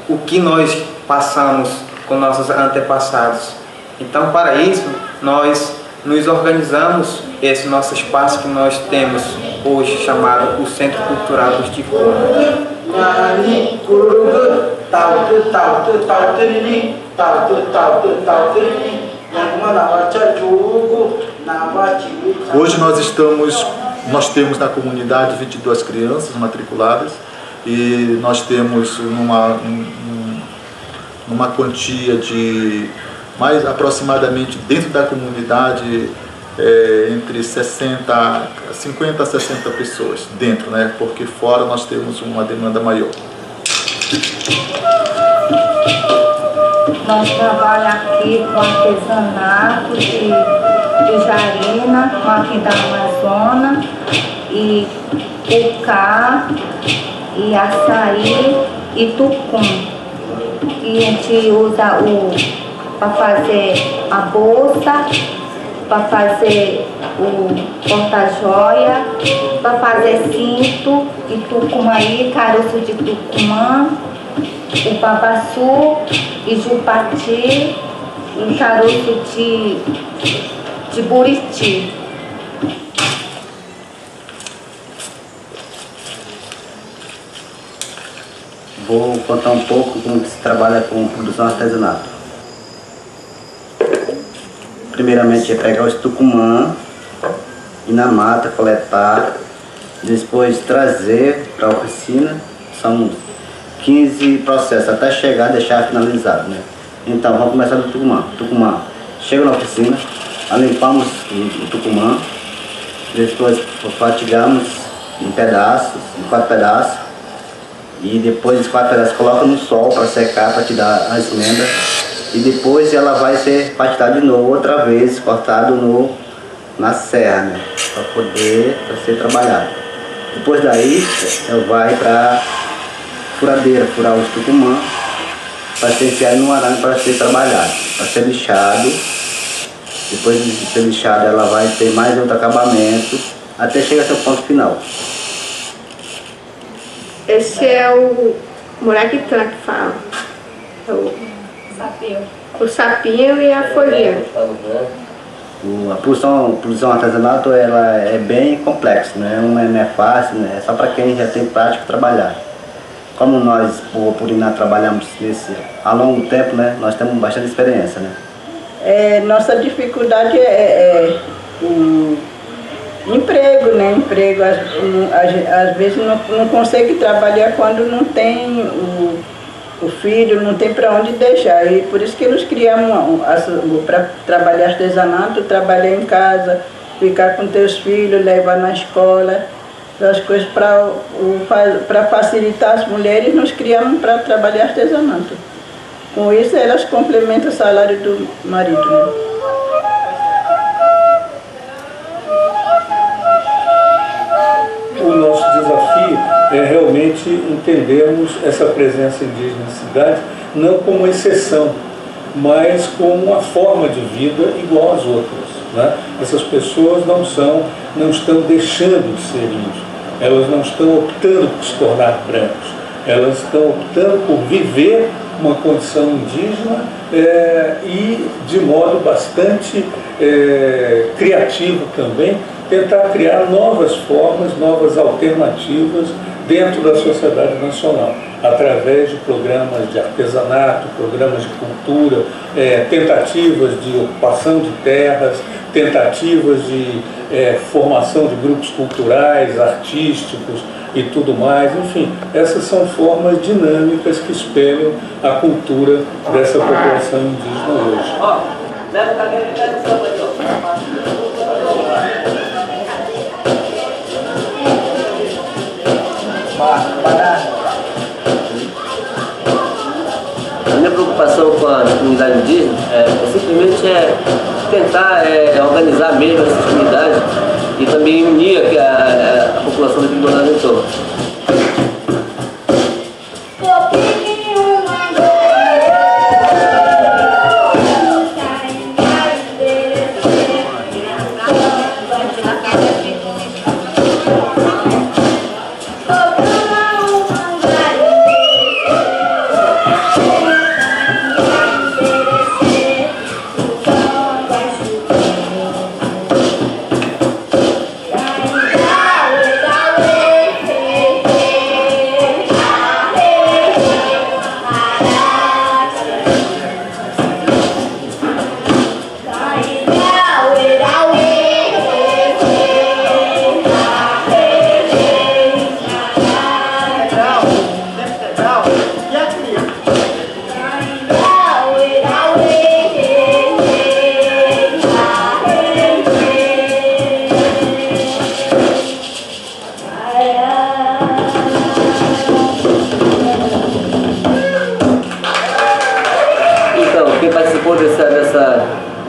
o que nós passamos com nossos antepassados. Então, para isso, nós nos organizamos esse nosso espaço que nós temos hoje, chamado o Centro Cultural dos Ticuna. Hoje nós temos na comunidade 22 crianças matriculadas e nós temos numa quantia de mais aproximadamente dentro da comunidade entre 50 a 60 pessoas dentro, né? Porque fora nós temos uma demanda maior. Nós trabalhamos aqui com artesanato de jarina, aqui da Amazônia, e cucá, e açaí e tucum. E a gente usa para fazer a bolsa, para fazer o porta-joia, para fazer cinto de tucumaí, caroço de tucumã, o babaçu e jupati e caroço de buriti. Vou contar um pouco como se trabalha com produção artesanato. Primeiramente é pegar os tucumã, ir na mata, coletar, depois trazer para a oficina, são 15 processos, até chegar e deixar finalizado, né? Então vamos começar do tucumã. Tucumã chega na oficina, limpamos o tucumã, depois fatigamos em pedaços, em 4 pedaços, e depois os 4 pedaços coloca no sol para secar, para te dar as emendas. E depois ela vai ser pastada de novo, outra vez, cortado na serra, né? Para poder ser trabalhado. Depois daí, ela vai para furadeira, furar os tucumã, para ser enfiado no arame para ser trabalhado, para ser lixado. Depois de ser lixado, ela vai ter mais outro acabamento, até chegar ao seu ponto final. Esse é o muraquitã que fala. O sapinho e a folhinha. A produção artesanato ela é bem complexa, não é fácil, né? É só para quem já tem prática de trabalhar. Como nós, por Iná, trabalhamos há longo tempo, né? Nós temos bastante experiência, né? Nossa dificuldade Emprego, né? Emprego. Às vezes não consegue trabalhar quando não tem o filho, não tem para onde deixar. E por isso que nós criamos para trabalhar artesanato, trabalhar em casa, ficar com teus filhos, levar na escola, as coisas para facilitar as mulheres, nós criamos para trabalhar artesanato. Com isso elas complementam o salário do marido, né? O nosso desafio é realmente entendermos essa presença indígena na cidade não como exceção, mas como uma forma de vida igual às outras, né? Essas pessoas não estão deixando de ser índios, elas não estão optando por se tornar brancos, elas estão optando por viver uma condição indígena e de modo bastante criativo também, tentar criar novas formas, novas alternativas dentro da sociedade nacional, através de programas de artesanato, programas de cultura, tentativas de ocupação de terras, tentativas de formação de grupos culturais, artísticos e tudo mais. Enfim, essas são formas dinâmicas que espelham a cultura dessa população indígena hoje. A minha preocupação com a comunidade indígena simplesmente tentar organizar mesmo essa comunidade e também unir a população daqui do Rio todo.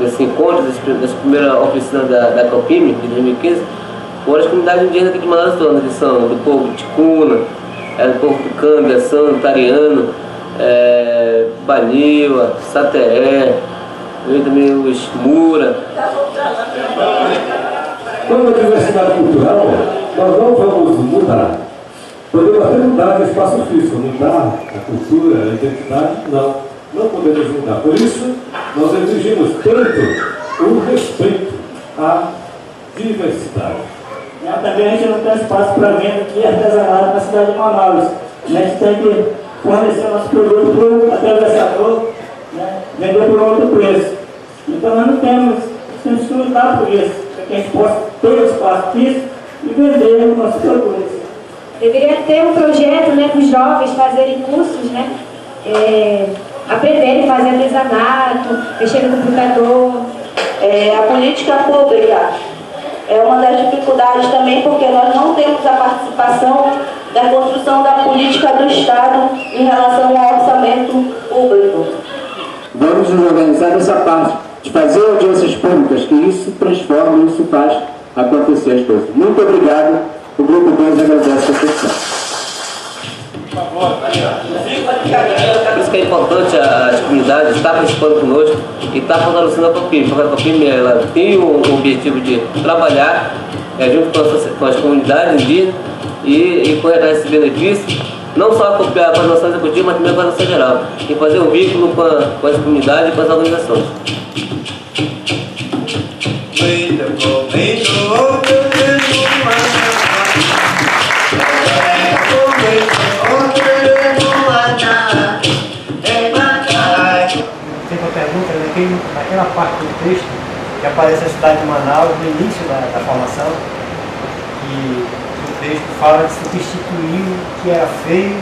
Desse encontro, dessa primeira oficina da Copime, de 2015, foram as comunidades indígenas aqui de Manaus todas, que são do povo Ticuna, do povo Tucano, Bessano, Tariano, Baniwa, Sateré, também os Mura. Quando a diversidade cultural, nós não vamos mudar. Podemos até mudar o espaço físico, mudar a cultura, a identidade, não podemos mudar. Por isso, nós exigimos tanto o respeito à diversidade. Também a gente não tem espaço para venda aqui artesanato na cidade de Manaus. A gente tem que fornecer nosso produto para o atravessador, né, vender por outro preço. Então nós não temos que lutar por isso, para que a gente possa ter o espaço físico e vender os nossos produtos. Deveria ter um projeto, né, para os jovens fazerem cursos, né, aprenderem a fazer artesanato, mexer no computador. A política pública é uma das dificuldades também, porque nós não temos a participação da construção da política do Estado em relação ao orçamento público. Vamos nos organizar nessa parte de fazer audiências públicas, que isso transforma, isso faz acontecer as coisas. Muito obrigado. O Grupo 2 agradece a atenção. Por isso que é importante as comunidades estar participando conosco e estar fortalecendo a Copime, porque a Copime ela tem o objetivo de trabalhar junto com as comunidades indígenas e correr esse benefício, não só para a nossa executiva, mas também para a nossa geral, e fazer um vínculo com as comunidades e com as organizações. Naquela parte do texto que aparece a cidade de Manaus no início da formação, que o texto fala de substituir o que era feio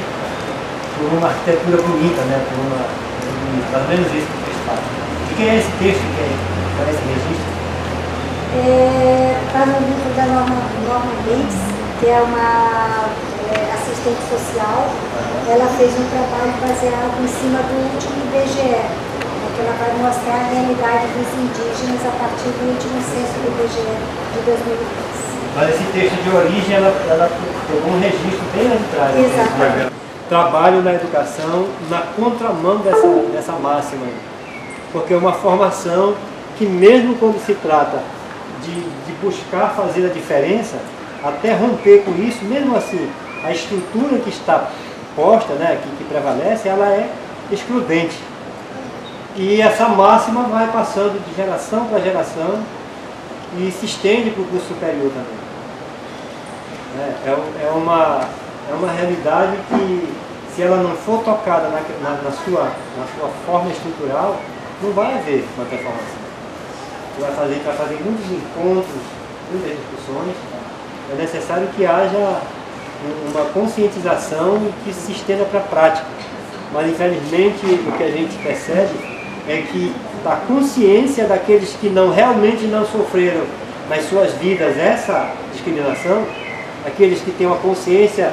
por uma arquitetura bonita, né? Por uma mais ou menos isso que o texto fala. E quem é esse texto que é esse registro? Está no livro da Norma Biggs, que é uma assistente social. Ela fez um trabalho baseado em cima do último IBGE, que ela vai mostrar a realidade dos indígenas a partir do último censo do IBGE de 2010. Mas esse texto de origem, ela pegou um registro bem lá de trás. Exatamente. Trabalho na educação na contramão dessa máxima, porque é uma formação que mesmo quando se trata de buscar fazer a diferença, até romper com isso, mesmo assim, a estrutura que está posta, né, que prevalece, ela é excludente. E essa máxima vai passando de geração para geração e se estende para o curso superior também. É uma realidade que, se ela não for tocada na sua forma estrutural, não vai haver uma transformação. Vai fazer muitos encontros, muitas discussões. É necessário que haja uma conscientização que se estenda para a prática. Mas, infelizmente, o que a gente percebe é que a consciência daqueles que realmente não sofreram nas suas vidas essa discriminação, aqueles que têm uma consciência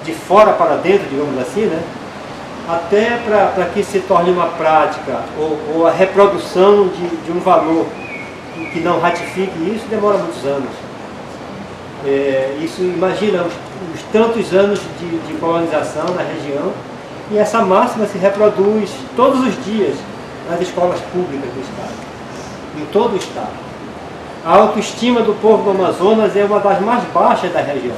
de fora para dentro, digamos assim, né? Até para que se torne uma prática ou a reprodução de um valor que não ratifique isso, demora muitos anos. Isso, imagina, os tantos anos de colonização na região, e essa máxima se reproduz todos os dias nas escolas públicas do Estado, em todo o Estado. A autoestima do povo do Amazonas é uma das mais baixas da região.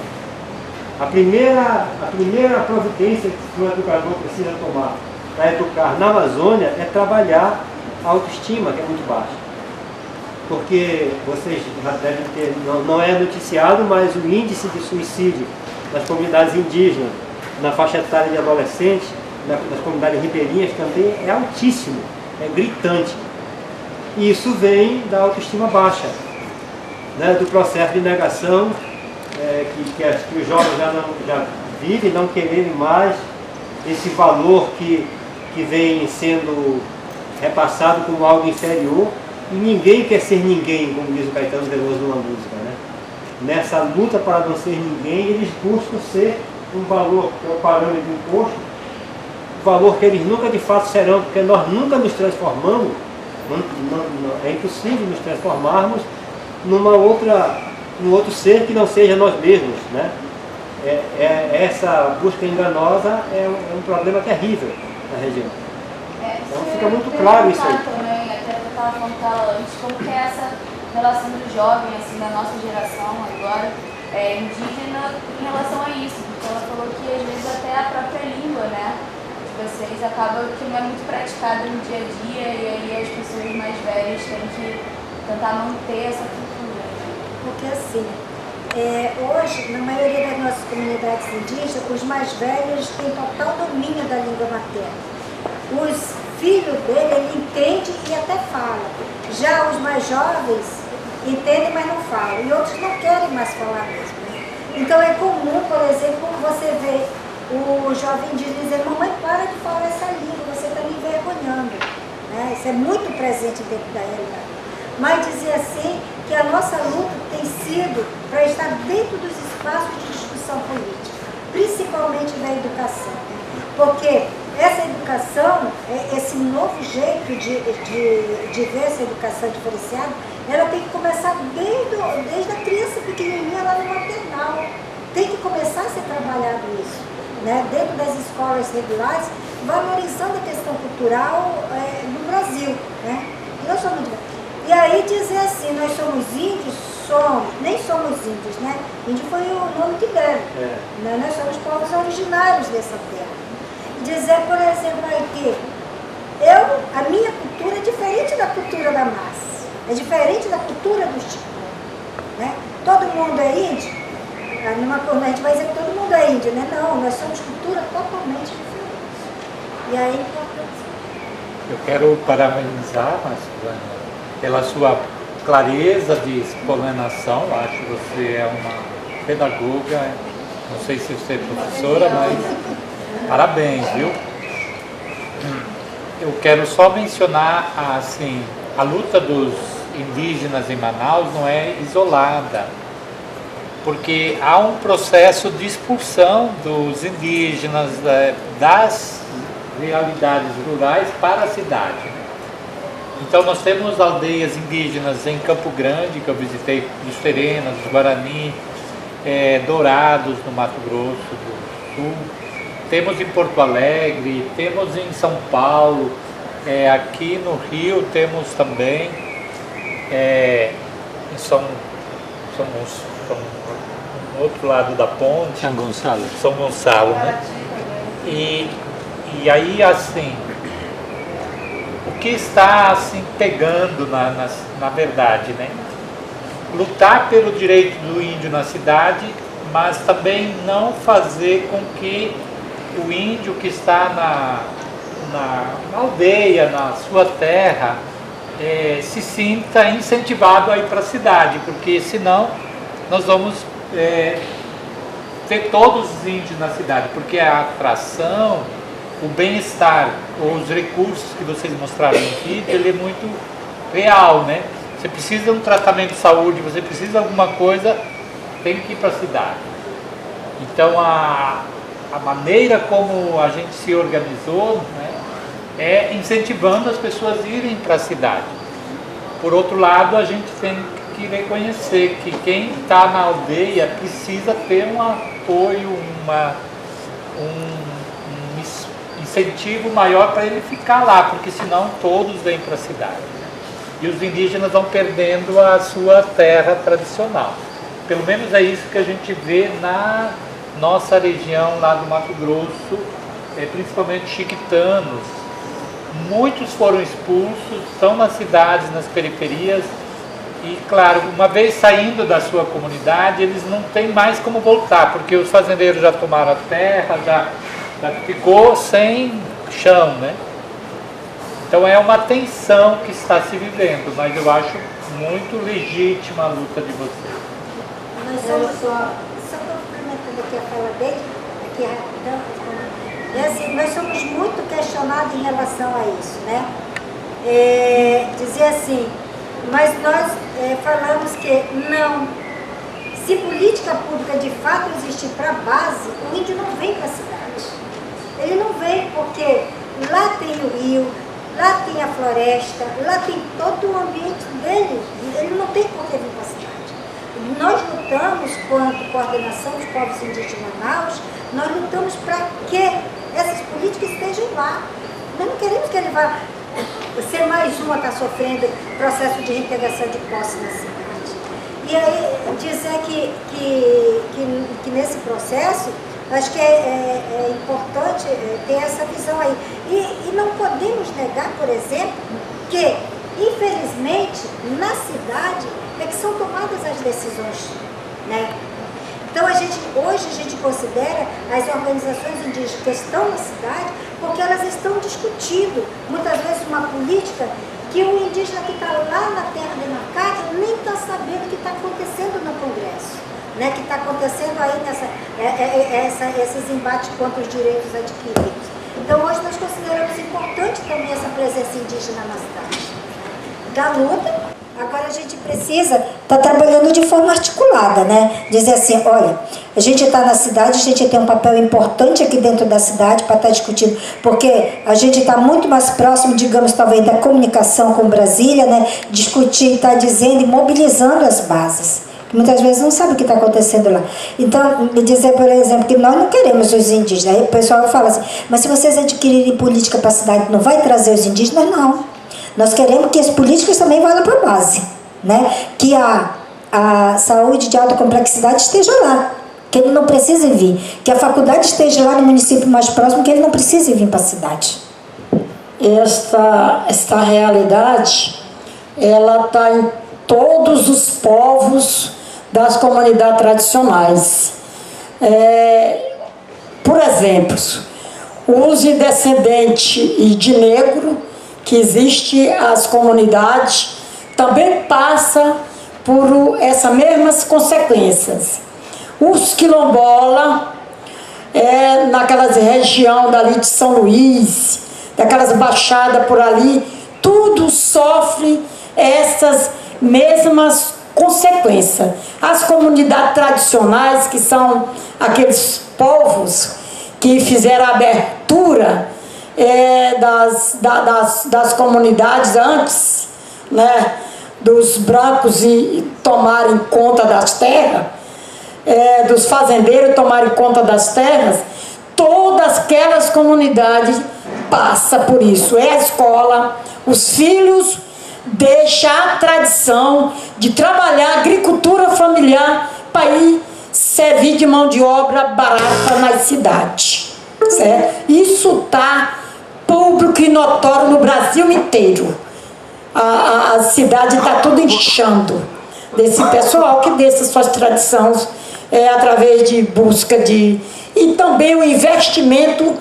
A primeira providência que um educador precisa tomar para educar na Amazônia é trabalhar a autoestima, que é muito baixa. Porque vocês já devem ter, não é noticiado, mas o índice de suicídio nas comunidades indígenas, na faixa etária de adolescentes, nas comunidades ribeirinhas também é altíssimo, é gritante. E isso vem da autoestima baixa, né, do processo de negação que os jovens já vivem, não quererem mais esse valor que vem sendo repassado como algo inferior. E ninguém quer ser ninguém, como diz o Caetano Veloso numa música, né? Nessa luta para não ser ninguém, eles buscam ser um valor, que é o parâmetro imposto, um valor que eles nunca de fato serão, porque nós nunca nos transformamos, é impossível nos transformarmos num outro ser que não seja nós mesmos, né? Essa busca enganosa é um problema terrível na região. Então fica muito claro isso aí. Estava falando para ela antes, como que é essa relação do jovem, assim, da nossa geração agora, indígena, em relação a isso, porque ela falou que às vezes até a própria língua, né, de vocês acaba que não é muito praticada no dia a dia, e aí as pessoas mais velhas têm que tentar manter essa cultura. Porque assim, hoje, na maioria das nossas comunidades indígenas, os mais velhos têm total domínio da língua materna. Os filhos dele, ele entende e até fala. Já os mais jovens entendem, mas não falam. E outros não querem mais falar mesmo. Então é comum, por exemplo, você vê o jovem indígena dizer: mamãe, para de falar essa língua, você está me envergonhando. Né? Isso é muito presente dentro da realidade. Mas dizer assim que a nossa luta tem sido para estar dentro dos espaços de discussão política, principalmente da educação. Porque essa educação, esse novo jeito de ver essa educação diferenciada, ela tem que começar desde a criança pequenininha lá no maternal. Tem que começar a ser trabalhado isso, né? Dentro das escolas regulares, valorizando a questão cultural no Brasil, né? Nós somos, e aí dizer assim, nós somos índios, nem somos índios, né? Índio foi o nome que deram, né? Nós somos povos originários dessa terra. Dizer, por exemplo, aí que a minha cultura é diferente da cultura da massa, é diferente da cultura dos ticos, né? Todo mundo é índio, a gente vai dizer que todo mundo é índio, né? Não, nós somos cultura totalmente diferente. E aí, eu quero parabenizar a Suzana pela sua clareza de explanação. Acho que você é uma pedagoga, não sei se você é professora, mas parabéns, viu? Eu quero só mencionar, assim, a luta dos indígenas em Manaus não é isolada, porque há um processo de expulsão dos indígenas das realidades rurais para a cidade. Então nós temos aldeias indígenas em Campo Grande, que eu visitei, dos Terenas, dos Guarani, Dourados, no Mato Grosso do Sul. Temos em Porto Alegre, temos em São Paulo, aqui no Rio temos também, no outro lado da ponte. São Gonçalo. São Gonçalo, né? E aí, assim, o que está assim pegando na verdade, né? Lutar pelo direito do índio na cidade, mas também não fazer com que o índio que está na aldeia, na sua terra, se sinta incentivado a ir para a cidade, porque senão nós vamos ter todos os índios na cidade, porque a atração, o bem-estar, os recursos que vocês mostraram no vídeo, ele é muito real, né? Você precisa de um tratamento de saúde, você precisa de alguma coisa, tem que ir para a cidade. Então a maneira como a gente se organizou, né, é incentivando as pessoas a irem para a cidade. Por outro lado, a gente tem que reconhecer que quem está na aldeia precisa ter um apoio, um incentivo maior para ele ficar lá, porque senão todos vêm para a cidade. E os indígenas vão perdendo a sua terra tradicional. Pelo menos é isso que a gente vê na nossa região lá do Mato Grosso, principalmente chiquitanos. Muitos foram expulsos, estão nas cidades, nas periferias, e claro, uma vez saindo da sua comunidade, eles não têm mais como voltar, porque os fazendeiros já tomaram a terra, já ficou sem chão, né? Então é uma tensão que está se vivendo, mas eu acho muito legítima a luta de vocês. Nós somos só complementando aqui a fala dele, aqui rapidão, assim, nós somos muito questionados em relação a isso, né? Dizer assim, mas nós falamos que não, se política pública de fato existir para a base, o índio não vem para a cidade. Ele não vem porque lá tem o rio, lá tem a floresta, lá tem todo o ambiente dele, ele não tem por que vir para a cidade. Nós lutamos, quanto coordenação dos povos indígenas de Manaus, nós lutamos para que essas políticas estejam lá. Nós não queremos que ele vá ser mais uma que está sofrendo processo de reintegração de posse na cidade. E aí dizer que nesse processo, acho que é importante ter essa visão aí. E não podemos negar, por exemplo, que, infelizmente, na cidade é que são tomadas as decisões, né? Então, hoje a gente considera as organizações indígenas que estão na cidade porque elas estão discutindo, muitas vezes, uma política que o indígena que está lá na terra demarcada nem está sabendo o que está acontecendo no Congresso, né? Que está acontecendo aí esses embates contra os direitos adquiridos. Então, hoje nós consideramos importante também essa presença indígena na cidade. Da luta. Agora a gente precisa estar trabalhando de forma articulada, né? Dizer assim, olha, a gente está na cidade, a gente tem um papel importante aqui dentro da cidade para estar discutindo, porque a gente está muito mais próximo, digamos, talvez da comunicação com Brasília, né? Discutir, estar dizendo e mobilizando as bases, que muitas vezes não sabe o que está acontecendo lá. Então, me dizer, por exemplo, que nós não queremos os indígenas. Aí o pessoal fala assim, mas se vocês adquirirem política para a cidade, não vai trazer os indígenas? Não. Nós queremos que as políticas também valham para a base, né? Que a saúde de alta complexidade esteja lá, que ele não precise vir. Que a faculdade esteja lá no município mais próximo, que ele não precise vir para a cidade. Esta realidade, ela está em todos os povos das comunidades tradicionais. Por exemplo, os descendentes e de negro, que existe as comunidades, também passa por essas mesmas consequências. os quilombolas, naquelas região dali de São Luís, daquelas baixadas por ali, tudo sofre essas mesmas consequências. As comunidades tradicionais, que são aqueles povos que fizeram a abertura das comunidades antes, né, dos brancos tomarem conta das terras, dos fazendeiros tomarem conta das terras, todas aquelas comunidades passam por isso. É a escola, os filhos deixam a tradição de trabalhar a agricultura familiar para ir servir de mão de obra barata nas cidades. Certo? Isso está público e notório no Brasil inteiro. A cidade está tudo inchando desse pessoal que deixa suas tradições através de busca de... E também o investimento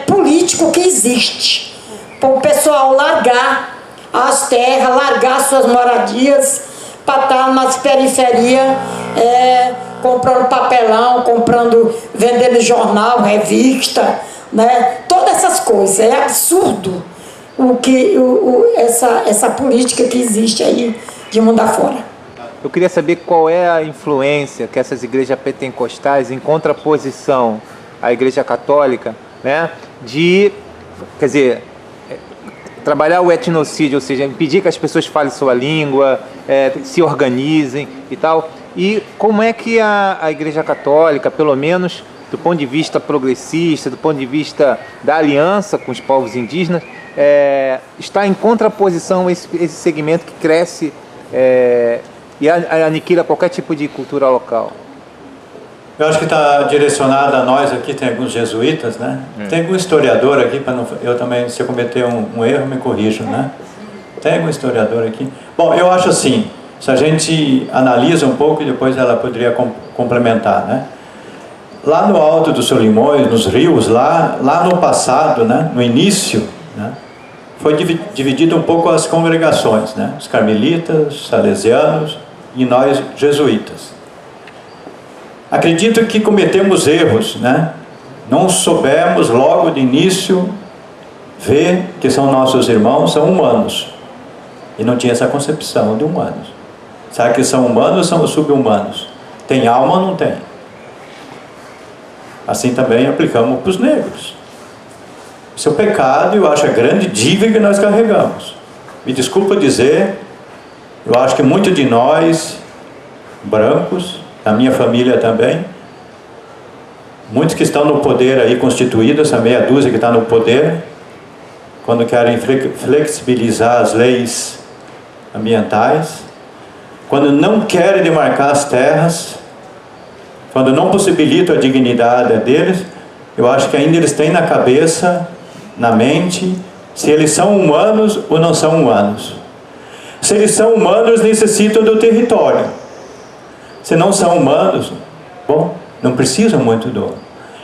político que existe. Para o pessoal largar as terras, largar suas moradias, para estar nas periferias, comprando papelão, vendendo jornal, revista, né? Todas essas coisas. É absurdo essa política que existe aí de mundo afora. Eu queria saber qual é a influência que essas igrejas pentecostais, em contraposição à Igreja Católica, né, quer dizer, trabalhar o etnocídio, ou seja, impedir que as pessoas falem sua língua, se organizem e tal. E como é que a Igreja Católica, pelo menos do ponto de vista progressista, do ponto de vista da aliança com os povos indígenas, está em contraposição a esse segmento que cresce e aniquila qualquer tipo de cultura local? Eu acho que está direcionado a nós aqui, tem alguns jesuítas, né? Tem algum historiador aqui, para eu também, se eu cometer um erro, me corrijo, né? Tem algum historiador aqui? Bom, eu acho assim, se a gente analisa um pouco, e depois ela poderia complementar, né? Lá no Alto dos Solimões, nos rios, lá no passado, né? No início, né? Foi dividido um pouco as congregações, né? Os carmelitas, os salesianos e nós jesuítas. Acredito que cometemos erros, né? Não soubemos logo de início ver que são nossos irmãos, são humanos. E não tinha essa concepção de humanos. Sabe que são humanos ou são sub-humanos? Tem alma ou não tem? Assim também aplicamos para os negros. Isso é o pecado e eu acho a grande dívida que nós carregamos. Me desculpa dizer, eu acho que muitos de nós, brancos, a minha família também, muitos que estão no poder aí constituídos, essa meia dúzia que está no poder, quando querem flexibilizar as leis ambientais, quando não querem demarcar as terras, quando não possibilitam a dignidade deles, eu acho que ainda eles têm na cabeça, na mente, se eles são humanos ou não são humanos. Se eles são humanos, necessitam do território. Se não são humanos, bom, não precisam muito do...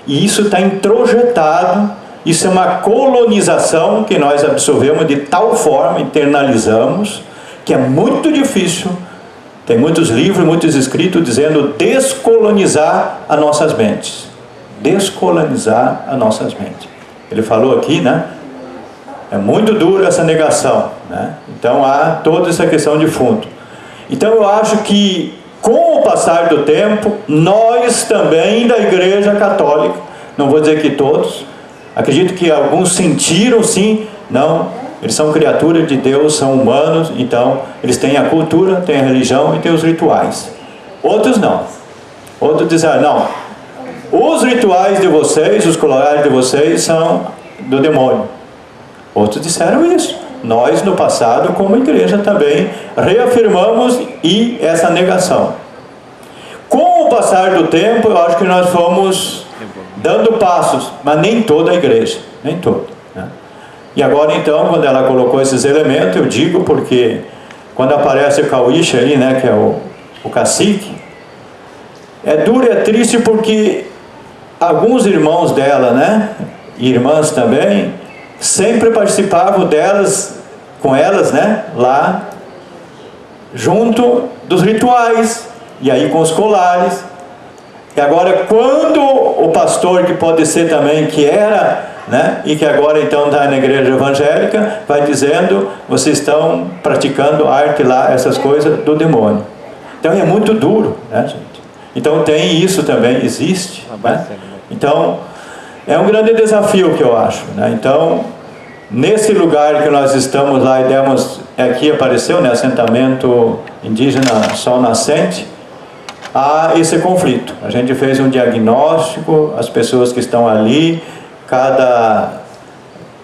E isso está introjetado, isso é uma colonização que nós absorvemos de tal forma, internalizamos, que é muito difícil. Tem muitos livros, muitos escritos dizendo descolonizar as nossas mentes. Descolonizar as nossas mentes. Ele falou aqui, né? É muito dura essa negação, né? Então há toda essa questão de fundo. Então eu acho que com o passar do tempo, nós também da Igreja Católica, não vou dizer que todos, acredito que alguns sentiram sim, não, eles são criaturas de Deus, são humanos, então eles têm a cultura, têm a religião e têm os rituais. Outros não. Outros dizem, não, os rituais de vocês, os colorais de vocês são do demônio. Outros disseram isso. Nós, no passado, como igreja, também reafirmamos essa negação. Com o passar do tempo, eu acho que nós fomos dando passos, mas nem toda a igreja, nem toda, né? E agora, então, quando ela colocou esses elementos, eu digo porque quando aparece o Cauíche ali, né, que é o cacique, é duro e é triste porque alguns irmãos dela, né, e irmãs também, sempre participavam com elas, né, lá, junto dos rituais, e aí com os colares. E agora, quando o pastor, que pode ser também que era, né, e que agora então está na igreja evangélica, vai dizendo, vocês estão praticando arte lá, essas coisas do demônio. Então é muito duro, né, gente? Então tem isso também, existe, né? Então é um grande desafio que eu acho, né? Então, nesse lugar que nós estamos lá e demos, aqui apareceu, né, assentamento indígena Sol Nascente, há esse conflito. A gente fez um diagnóstico, as pessoas que estão ali, cada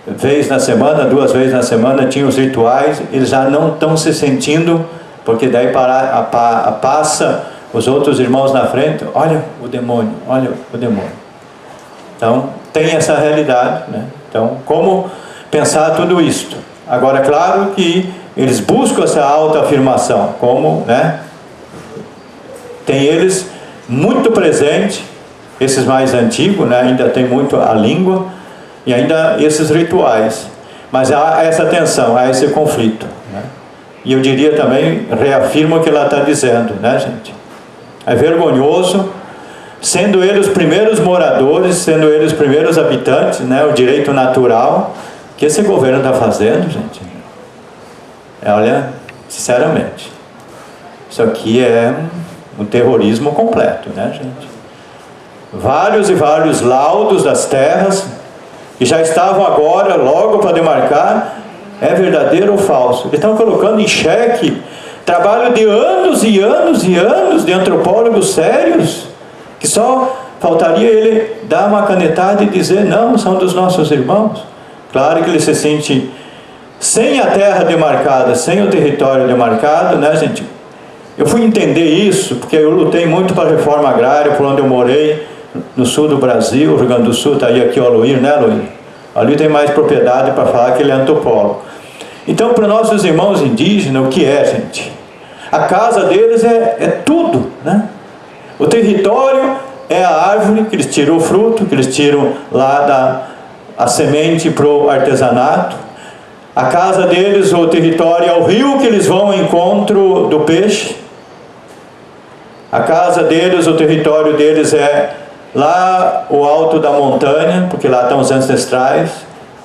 vez na semana, 2 vezes na semana, tinham os rituais, eles já não estão se sentindo, porque daí passa os outros irmãos na frente, olha o demônio, olha o demônio. Então, tem essa realidade, né? Então, como pensar tudo isto? Agora, claro que eles buscam essa autoafirmação, como, né? Tem eles muito presente, esses mais antigos, né? Ainda tem muito a língua, e ainda esses rituais. Mas há essa tensão, há esse conflito, né? E eu diria também, reafirmo o que ela está dizendo, né, gente? É vergonhoso, sendo eles os primeiros moradores, sendo eles os primeiros habitantes, né, o direito natural, que esse governo está fazendo, gente. Olha, sinceramente, isso aqui é um terrorismo completo, né, gente? Vários e vários laudos das terras, que já estavam agora, logo para demarcar, é verdadeiro ou falso. Eles estão colocando em xeque trabalho de anos e anos e anos de antropólogos sérios, que só faltaria ele dar uma canetada e dizer, não, são dos nossos irmãos. Claro que ele se sente sem a terra demarcada, sem o território demarcado, né, gente? Eu fui entender isso, porque eu lutei muito para a reforma agrária, por onde eu morei, no sul do Brasil, o Rio Grande do Sul, está aí aqui o Aloir, né, Aloir? Ali tem mais propriedade para falar que ele é antropólogo. Então, para nossos irmãos indígenas, o que é, gente? A casa deles é tudo, né? O território é a árvore que eles tiram o fruto, que eles tiram lá a semente para o artesanato. A casa deles, o território é o rio que eles vão ao encontro do peixe. A casa deles, o território deles é lá o alto da montanha, porque lá estão os ancestrais.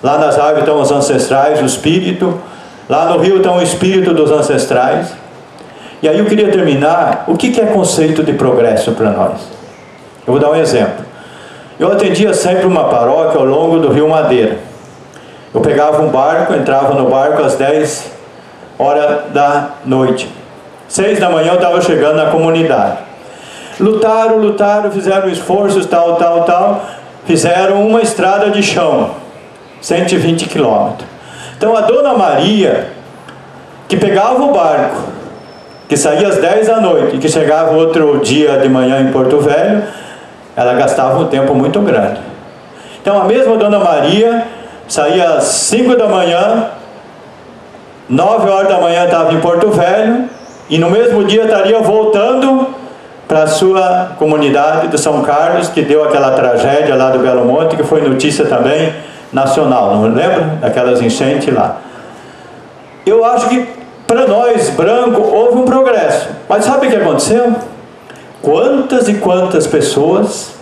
Lá nas árvores estão os ancestrais, o espírito. Lá no rio estão o espírito dos ancestrais. E aí eu queria terminar, o que é conceito de progresso para nós? Eu vou dar um exemplo. Eu atendia sempre uma paróquia ao longo do rio Madeira. Eu pegava um barco, entrava no barco às 10 horas da noite. 6 da manhã eu estava chegando na comunidade. Lutaram, fizeram esforços, tal. Fizeram uma estrada de chão, 120 quilômetros. Então a Dona Maria, que pegava o barco, que saía às 10 da noite e que chegava outro dia de manhã em Porto Velho, ela gastava um tempo muito grande. Então a mesma Dona Maria saía às 5 da manhã, 9 horas da manhã estava em Porto Velho, e no mesmo dia estaria voltando para a sua comunidade de São Carlos, que deu aquela tragédia lá do Belo Monte, que foi notícia também nacional, não lembra? Daquelas enchentes lá. Eu acho que para nós, branco, houve um progresso. Mas sabe o que aconteceu? Quantas e quantas pessoas,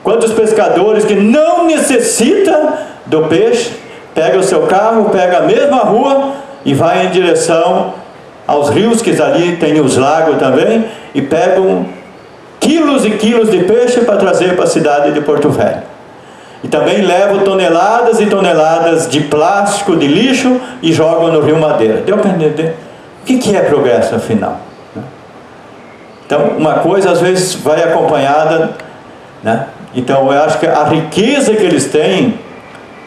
quantos pescadores que não necessitam do peixe, pega o seu carro, pega a mesma rua e vai em direção aos rios, que ali tem os lagos também, e pegam quilos e quilos de peixe para trazer para a cidade de Porto Velho. E também levam toneladas e toneladas de plástico, de lixo, e jogam no rio Madeira. Deu para entender? O que é progresso, afinal? Então, uma coisa às vezes vai acompanhada, né? Então, eu acho que a riqueza que eles têm,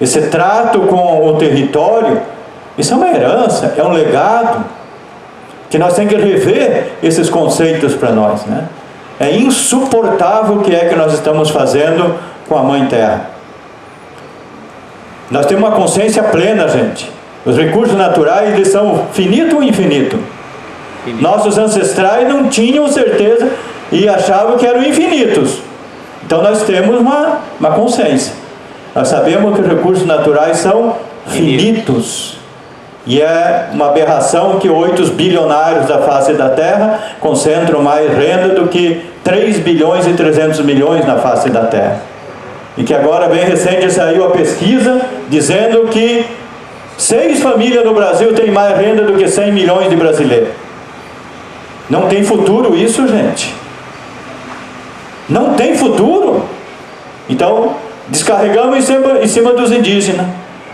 esse trato com o território, isso é uma herança, é um legado, que nós temos que rever esses conceitos para nós, né? É insuportável o que é que nós estamos fazendo com a Mãe Terra. Nós temos uma consciência plena, gente. Os recursos naturais, eles são finito ou infinito? Nossos ancestrais não tinham certeza e achavam que eram infinitos. Então nós temos uma consciência. Nós sabemos que os recursos naturais são finitos. E é uma aberração que 8 bilionários da face da Terra concentram mais renda do que 3 bilhões e 300 milhões na face da Terra. E que agora, bem recente, saiu a pesquisa dizendo que 6 famílias no Brasil têm mais renda do que 100 milhões de brasileiros. Não tem futuro isso, gente. Não tem futuro. Então, descarregamos em cima dos indígenas.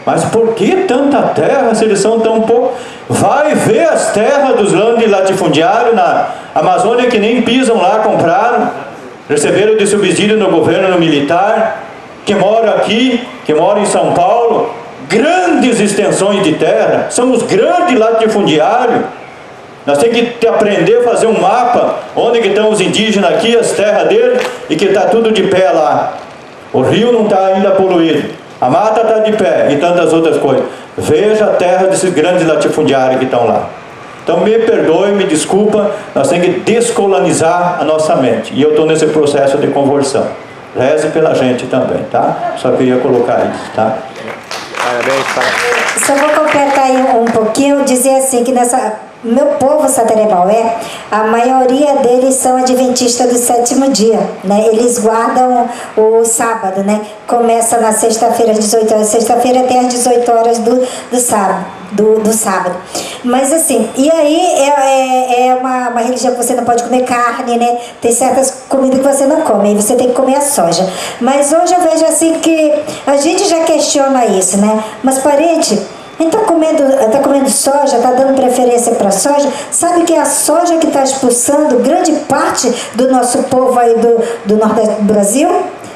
Mas por que tanta terra se eles são tão pouco? Vai ver as terras dos latifundiários na Amazônia que nem pisam lá, compraram, receberam de subsídio no governo militar, que mora aqui, que mora em São Paulo, grandes extensões de terra, somos grandes latifundiários. Nós temos que aprender a fazer um mapa, onde que estão os indígenas aqui, as terras deles, e que está tudo de pé lá. O rio não está ainda poluído, a mata está de pé e tantas outras coisas. Veja a terra desses grandes latifundiários que estão lá. Então me perdoe, me desculpa, nós temos que descolonizar a nossa mente. E eu estou nesse processo de conversão. Reze pela gente também, tá? Só queria colocar isso, tá? Parabéns, parabéns. Só vou completar aí um pouquinho, dizer assim que meu povo Satarebaué, a maioria deles são adventistas do 7º dia, né? Eles guardam o sábado, né? Começa na sexta-feira às 18 horas, sexta-feira até às 18 horas do sábado. Mas assim, e aí é uma religião que você não pode comer carne, né? Tem certas comidas que você não come, aí você tem que comer a soja. Mas hoje eu vejo assim que a gente já questiona isso, né? Mas parente, a gente está comendo soja, está dando preferência para a soja. Sabe que é a soja que está expulsando grande parte do nosso povo aí do Nordeste do Brasil?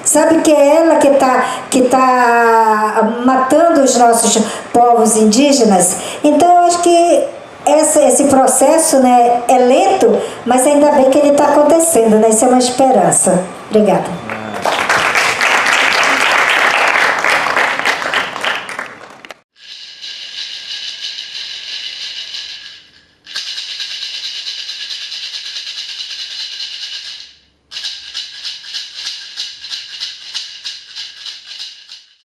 Sabe que é ela que tá matando os nossos povos indígenas? Então eu acho que esse processo, né, é lento, mas ainda bem que ele está acontecendo, né? Isso é uma esperança. Obrigada.